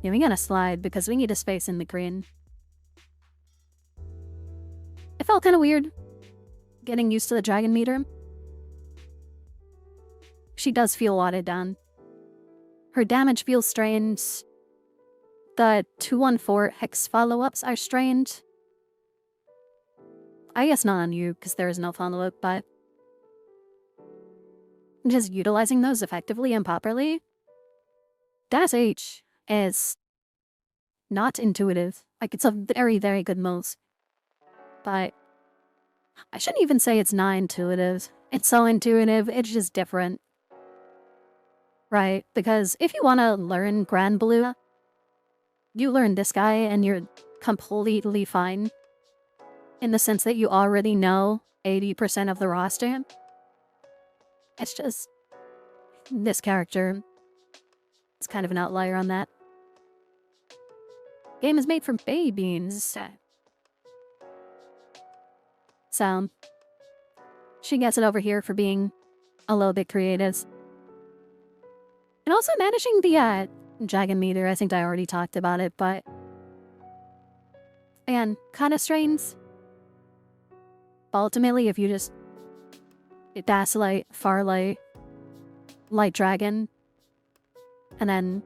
Yeah, we gotta slide because we need a space in the green. It felt kind of weird getting used to the dragon meter. She does feel watered down. Her damage feels strained. The 214 hex follow-ups are strained. I guess not on you, because there is no follow-up, but just utilizing those effectively and properly. Dash H is not intuitive. Like, it's a very, very good move. But I shouldn't even say it's not intuitive. It's so intuitive, it's just different. Right? Because if you want to learn Grand Blue, you learn this guy and you're completely fine. In the sense that you already know 80% of the roster. It's just... this character... it's kind of an outlier on that. Game is made from babies. So... she gets it over here for being a little bit creative. And also managing the dragon meter, I think I already talked about it, but... again, kind of strains. But ultimately, if you just... dash light, far light, light dragon, and then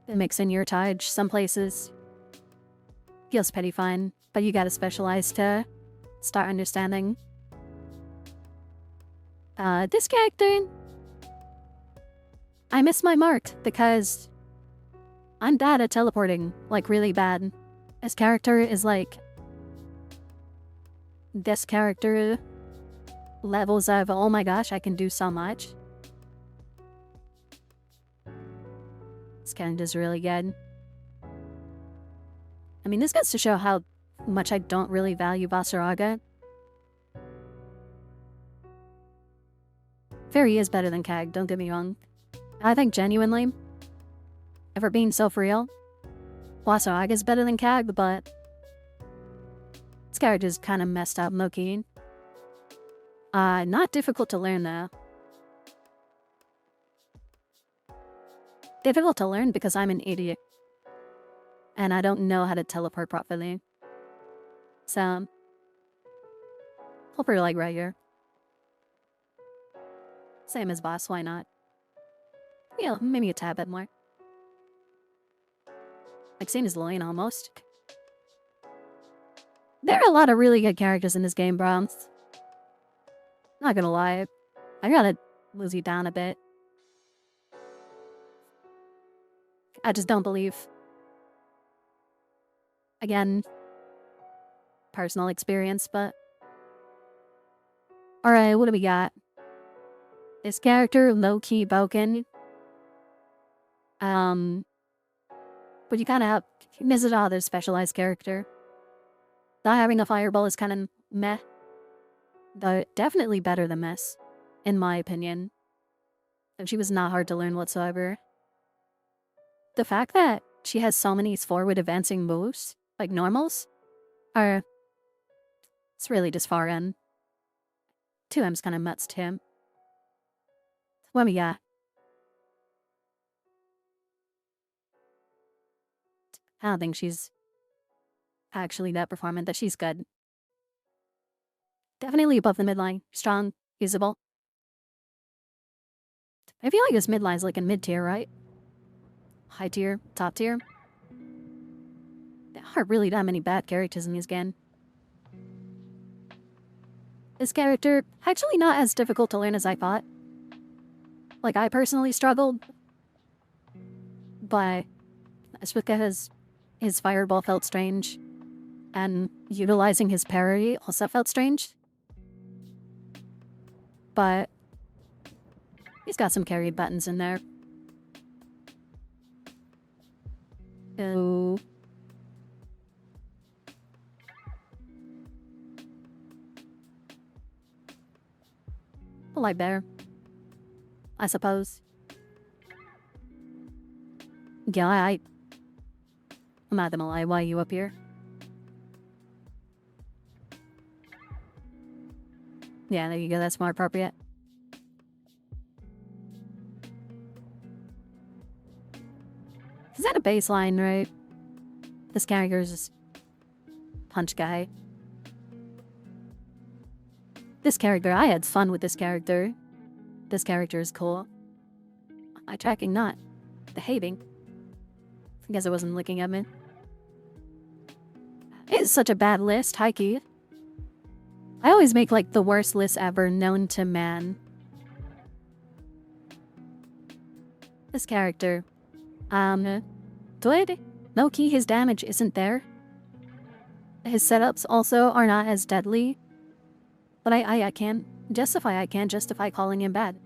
mix in your Tide some places, feels pretty fine, but you gotta specialize to start understanding. This character... I missed my mark because I'm bad at teleporting, like really bad. This character is like... this character levels of, oh my gosh, I can do so much. This character's really good. I mean, this goes to show how much I don't really value Basaraga. Fairy is better than Kag, don't get me wrong. I think genuinely, if we're being so real, Basaraga is better than Kag, but this character's kind of messed up, low-key. Not difficult to learn, though. Difficult to learn because I'm an idiot. And I don't know how to teleport properly. So, hope we're like right here. Same as boss, why not? Yeah, maybe a tad bit more. Like same as Loin almost. There are a lot of really good characters in this game, bro. Not gonna lie. I gotta lose you down a bit. I just don't believe. Again, personal experience, but... alright, what do we got? This character, low-key broken. But you kind of have Mizudada's specialized character. Not having a fireball is kind of meh. Though definitely better than mess, in my opinion. And she was not hard to learn whatsoever. The fact that she has so many forward advancing moves, like normals, it's really just far end. 2M's kind of nuts to him. Well, yeah. I don't think she's actually that performant, that she's good. Definitely above the midline. Strong, usable. I feel like this midline's like in mid-tier, right? High tier, top tier. There aren't really that many bad characters in this game. This character, actually not as difficult to learn as I thought. Like, I personally struggled. But it's because his fireball felt strange. And utilizing his parry also felt strange. But he's got some carried buttons in there. Oh. Polite bear, I suppose. Yeah, I'm not gonna lie, why are you up here? Yeah, there you go, that's more appropriate. Is that a baseline, right? This character's just punch guy. This character, I had fun with this character. This character is cool. Eye tracking, not behaving. I guess it wasn't looking at me. It's such a bad list, Heike. I always make like the worst list ever known to man. This character. Good. No key, his damage isn't there. His setups also are not as deadly. But I can't justify calling him bad.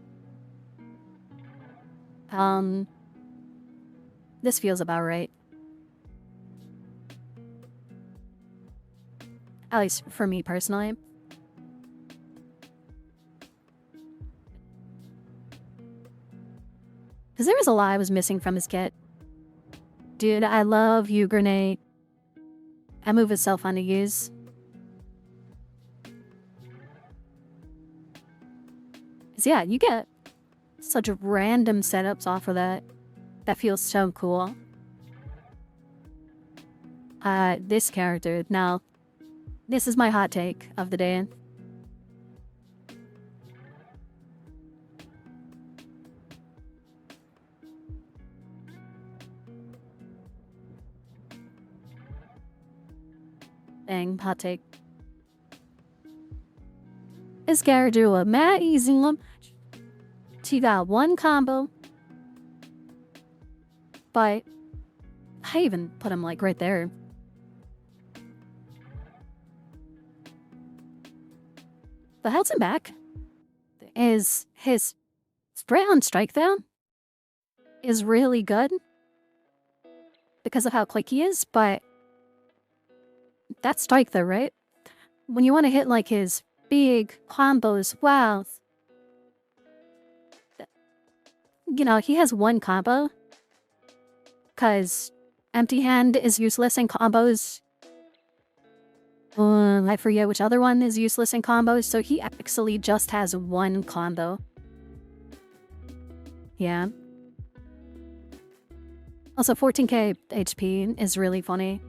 This feels about right. At least for me personally. Because there was a lot I was missing from his kit. Dude, I love you, grenade. That move is so fun to use. Because yeah, you get such random setups off of that. That feels so cool. This character, now, this is my hot take of the day. Dang, hot take. This character was mad easy one. She got one combo. But I even put him like right there. The holds him back is his spray on strike though is really good because of how quick he is, but that's strike though, right? When you want to hit like his big combos, wow. You know, he has one combo because empty hand is useless in combos. I forget which other one is useless in combos, so he actually just has one combo. Yeah. Also, 14k HP is really funny.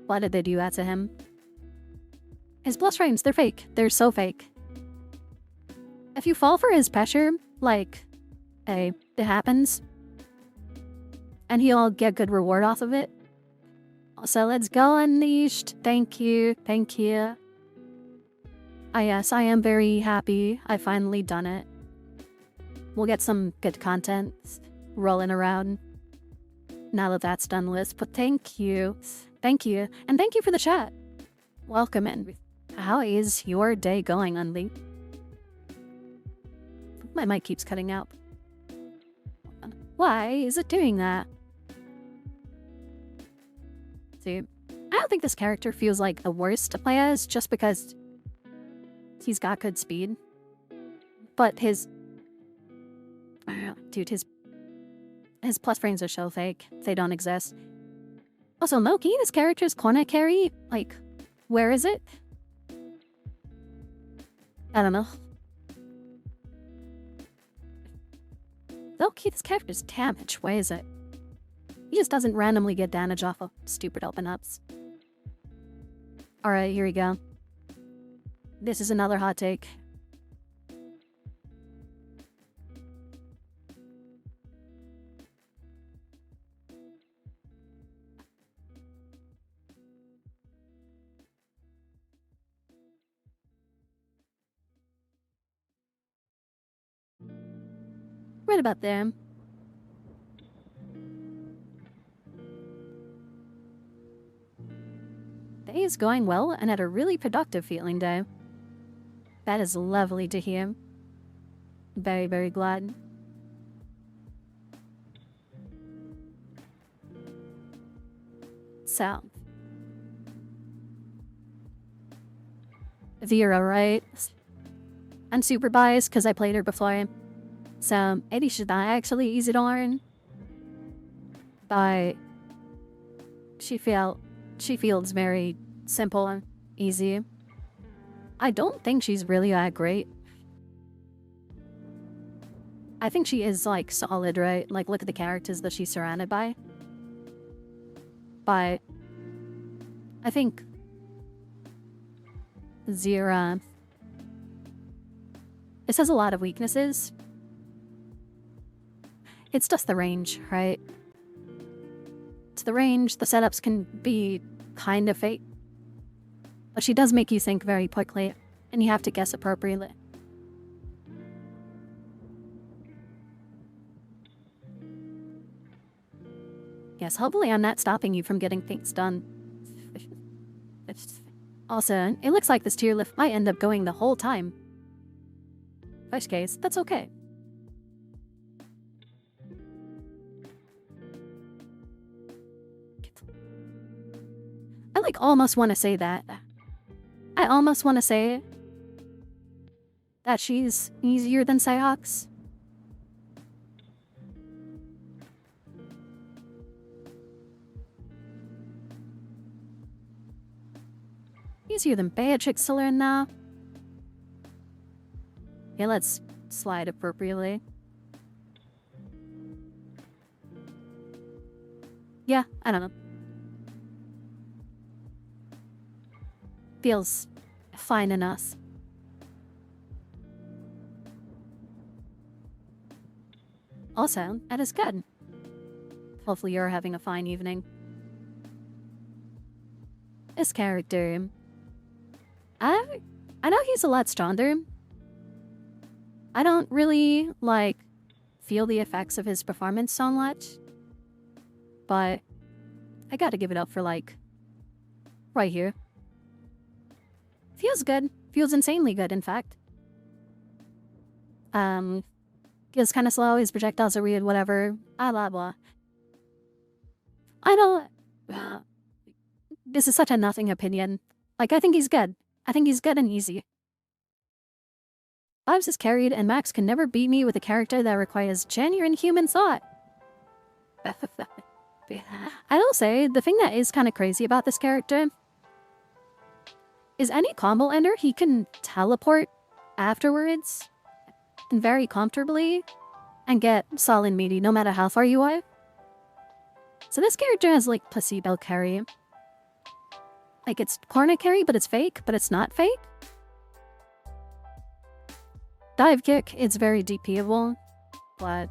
Why did they do that to him? His plus frames, they're fake. They're so fake. If you fall for his pressure, like, hey, it happens. And he'll get good reward off of it. So let's go Unleashed. Thank you. Thank you. Yes, I am very happy I finally done it. We'll get some good content rolling around now that that's done with. But thank you. Thank you. And thank you for the chat. Welcome in. How is your day going, Unli? My mic keeps cutting out. Why is it doing that? See, I don't think this character feels like the worst to play as just because he's got good speed. But his... Dude, his plus frames are so fake. They don't exist. Also, Loki, this character's corner carry, like, where is it? I don't know. Loki, this character's damage, where is it? He just doesn't randomly get damage off of stupid open-ups. Alright, here we go. This is another hot take. Right about there. Day is going well and had a really productive feeling day. That is lovely to hear. Very, very glad. So. Vera, right? I'm super biased because I played her before. So, Eddie should not actually easy to learn. But she feels very simple and easy. I don't think she's really that great. I think she is, like, solid, right? Like, look at the characters that she's surrounded by. But I think Zira... This has a lot of weaknesses. It's just the range, right? It's the range, the setups can be kind of fake. But she does make you think very quickly, and you have to guess appropriately. Yes, hopefully I'm not stopping you from getting things done. Also, it looks like this tier lift might end up going the whole time. In which case, that's okay. I like almost want to say that. I almost want to say that she's easier than Cyhox. Easier than Beatrix to learn now. Okay, let's slide appropriately. Yeah, I don't know. Feels fine enough. Also, that is good. Hopefully you're having a fine evening. This character... I know he's a lot stronger. I don't really, like, feel the effects of his performance so much. But I gotta give it up for, like, right here. Feels good. Feels insanely good, in fact. Feels kind of slow. His projectiles are weird, whatever. Blah, blah. I don't... this is such a nothing opinion. Like, I think he's good. I think he's good and easy. Vibes is carried, and Max can never beat me with a character that requires genuine human thought. I will say, the thing that is kind of crazy about this character is any combo ender, he can teleport afterwards and very comfortably and get solid meaty no matter how far you are. So this character has like placebo carry. Like it's corner carry, but it's fake, but it's not fake. Dive kick, it's very DPable, but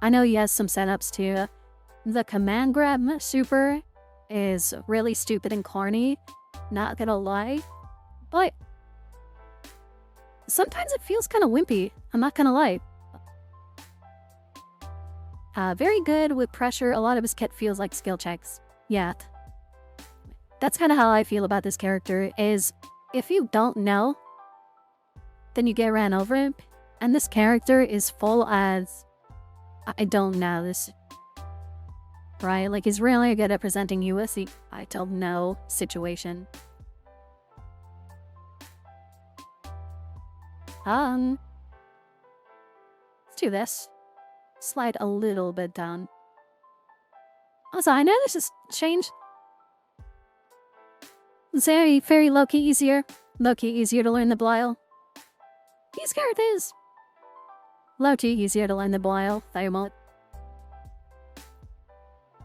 I know he has some setups too. The command grab super is really stupid and corny, not gonna lie, but sometimes it feels kind of wimpy, I'm not gonna lie. Very good with pressure, a lot of his kit feels like skill checks. Yeah. That's kind of how I feel about this character, is if you don't know, then you get ran over, and this character is full as I don't know this. Right? Like, he's really good at presenting you with the I don't know situation. Let's do this. Slide a little bit down. Also, I know this has changed. It's very low-key easier. Low-key easier to learn the Blile. These characters. Low-key easier to learn the Blile. Firebolt.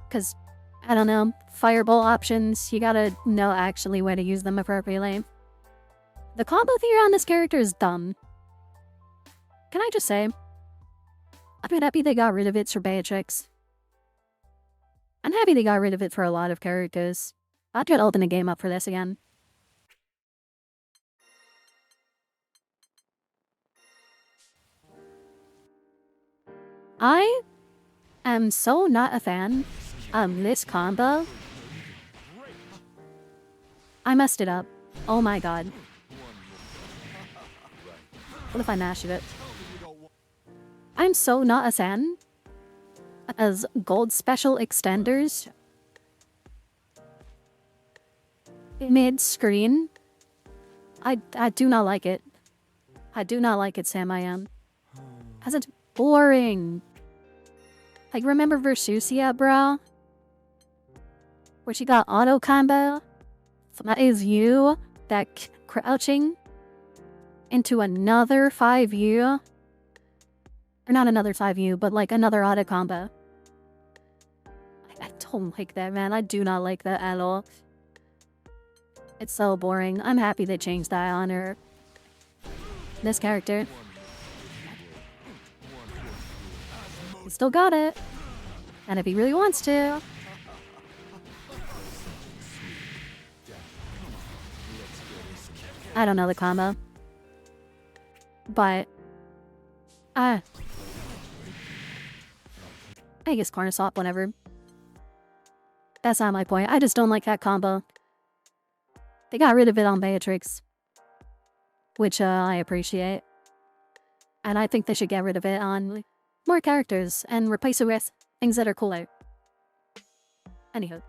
Because, I don't know, fireball options, you gotta know actually where to use them appropriately. The combo theory on this character is dumb. Can I just say, I'm happy they got rid of it for Beatrix. I'm happy they got rid of it for a lot of characters. I'll try to open the game up for this again. I am so not a fan of this combo. I messed it up. Oh my god. What if I mashed it? I'm so not a fan as gold special extenders mid-screen. I do not like it. I do not like it, Sam, I am. As it's boring. Like, remember Versusia, bro? Where she got auto combo? So that is you, that crouching into another 5U. Or not another 5U, but like another auto combo. I don't like that, man. I do not like that at all. It's so boring. I'm happy they changed that on her. This character. He still got it. And if he really wants to. I don't know the combo. But I guess corner swap whenever. That's not my point. I just don't like that combo. They got rid of it on Beatrix. Which I appreciate. And I think they should get rid of it on more characters and replace it with things that are cooler. Anywho.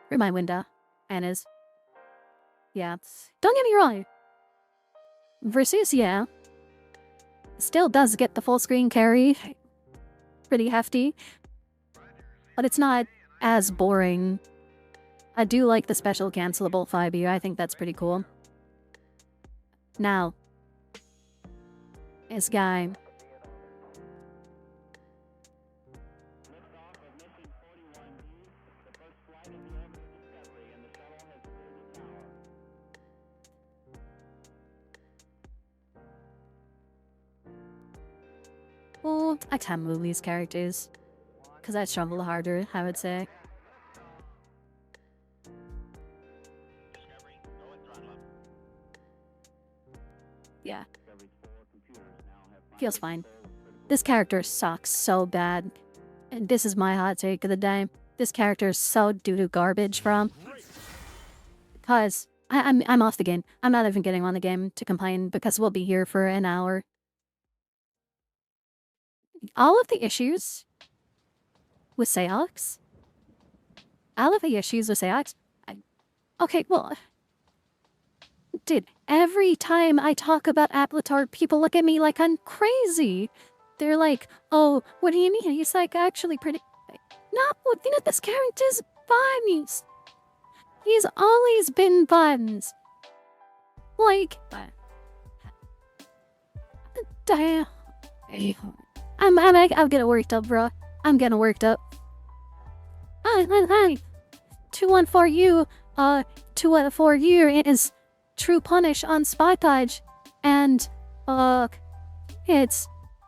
Through my window. Anna's. Yeah. Don't get me wrong. Versusia still does get the full screen carry. Pretty hefty. But it's not as boring. I do like the special cancelable 5U. I think that's pretty cool. Now. This guy. Well, I can't move these characters. Because I struggle harder, I would say. Yeah. Feels fine. This character sucks so bad. And this is my hot take of the day. This character is so doo-doo garbage from. Because I'm off the game. I'm not even getting on the game to complain because we'll be here for an hour. All of the issues with Seox. Okay, well. Dude, every time I talk about Aplatard, people look at me like I'm crazy. They're like, oh, what do you mean? He's like actually pretty. No, you know, this character's buns. He's always been buns. Like, damn. I'm getting worked up, bro. I'm getting worked up. 214U, 214U is True Punish on Spy Dodge, and, it's,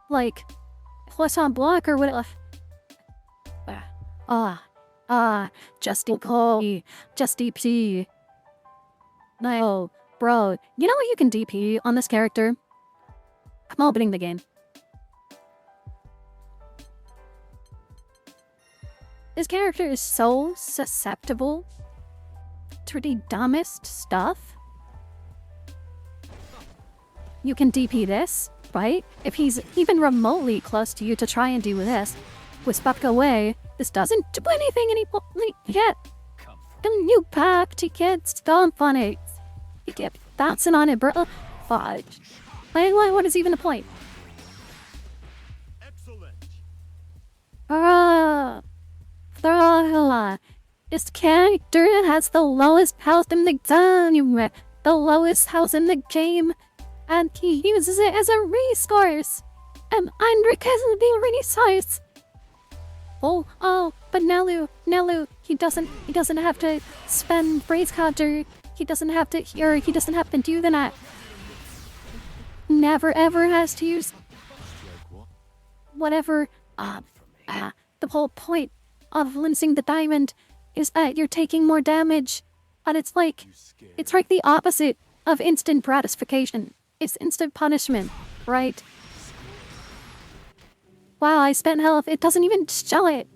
like, what's on block or what, just DP, just DP. No, bro, you know what you can DP on this character? I'm opening the game. This character is so susceptible literally dumbest stuff. You can DP this, right? If he's even remotely close to you to try and do this, with back away, this doesn't do anything anymore. Yeah. The new pack tickets don't funny. You keep bouncing on it, bro. Fudge. What is even the point? Excellent. This character has the lowest house in the game. The lowest house in the game. And he uses it as a resource. And unrecognizable resource. But Nelu, he doesn't have to spend phrase counter. He doesn't have to do that. Never ever has to use whatever. The whole point of lensing the diamond is that you're taking more damage. But it's like the opposite of instant gratification. It's instant punishment, right? Wow, I spent health. It doesn't even show it.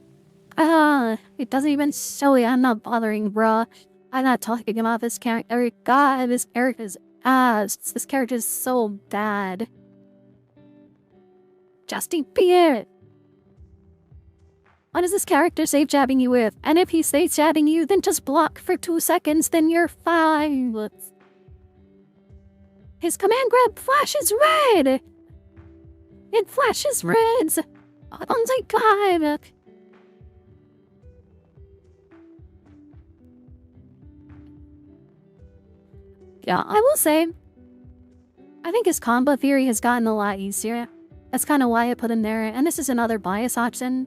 It doesn't even show it. I'm not bothering, bruh. I'm not talking about this character. God, this character's ass. This character is so bad. Just be it. What is this character safe jabbing you with? And if he's safe jabbing you, then just block for 2 seconds, then you're fine. His command grab flashes red. It flashes reds. Oh my god. Yeah, I will say, I think his combo theory has gotten a lot easier. That's kind of why I put him there. And this is another bias option.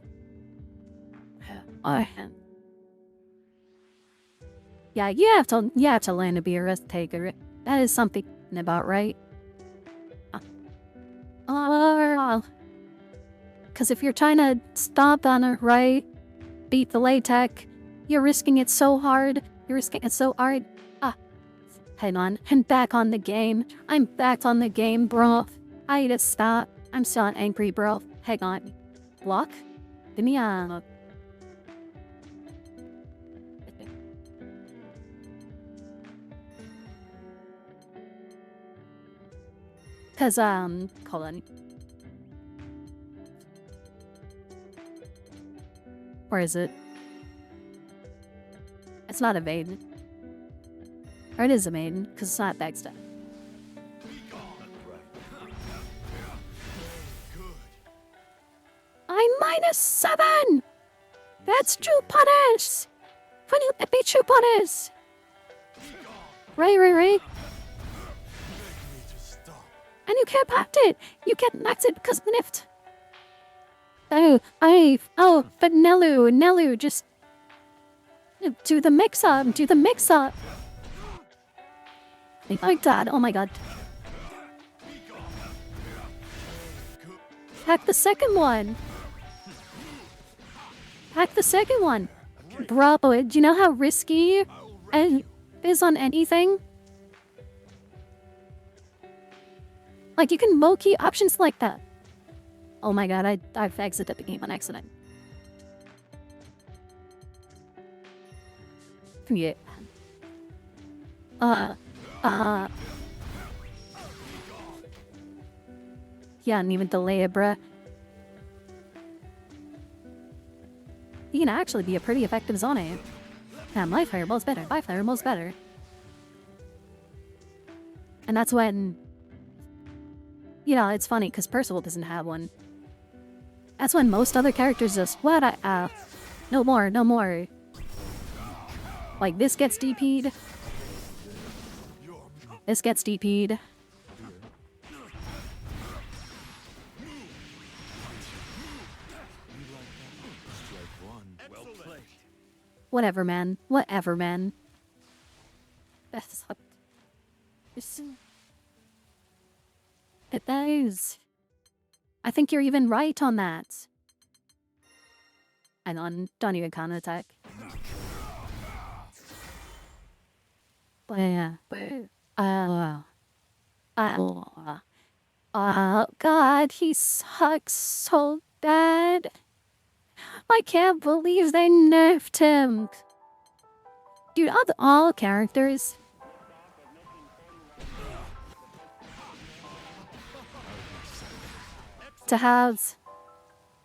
Yeah, you have to learn to be a risk taker. That is something about right. Because if you're trying to stop on it, right, beat the late tech, you're risking it so hard. Hang on. I'm back on the game. I'm back on the game, bro. I need to stop. I'm so angry, bro. Hang on. Block? Give me a... Cause, hold on. Where is it? It's not a maiden. Or it is a maiden, because it's not backstep. I'm -7! That's true punish! When you be true punish! Right. And you can't pop it! You can't max it because of the nift! But Nelu, just... Do the mix-up! Oh my god. Hack the second one! Bro, do you know how risky it is on anything? Like, you can low-key options like that. Oh my god, I've exited the game on accident. Yeah. Yeah, and even delay it, bruh. He can actually be a pretty effective zone aim. Yeah, my fireball's better. And that's when... You know, it's funny, because Percival doesn't have one. That's when most other characters just... No more. Like, this gets DP'd. This gets DP'd. Whatever, man. That's... It is. I think you're even right on that. Hang on, don't even counterattack. God, he sucks so bad. I can't believe they nerfed him. Dude, of all characters, to have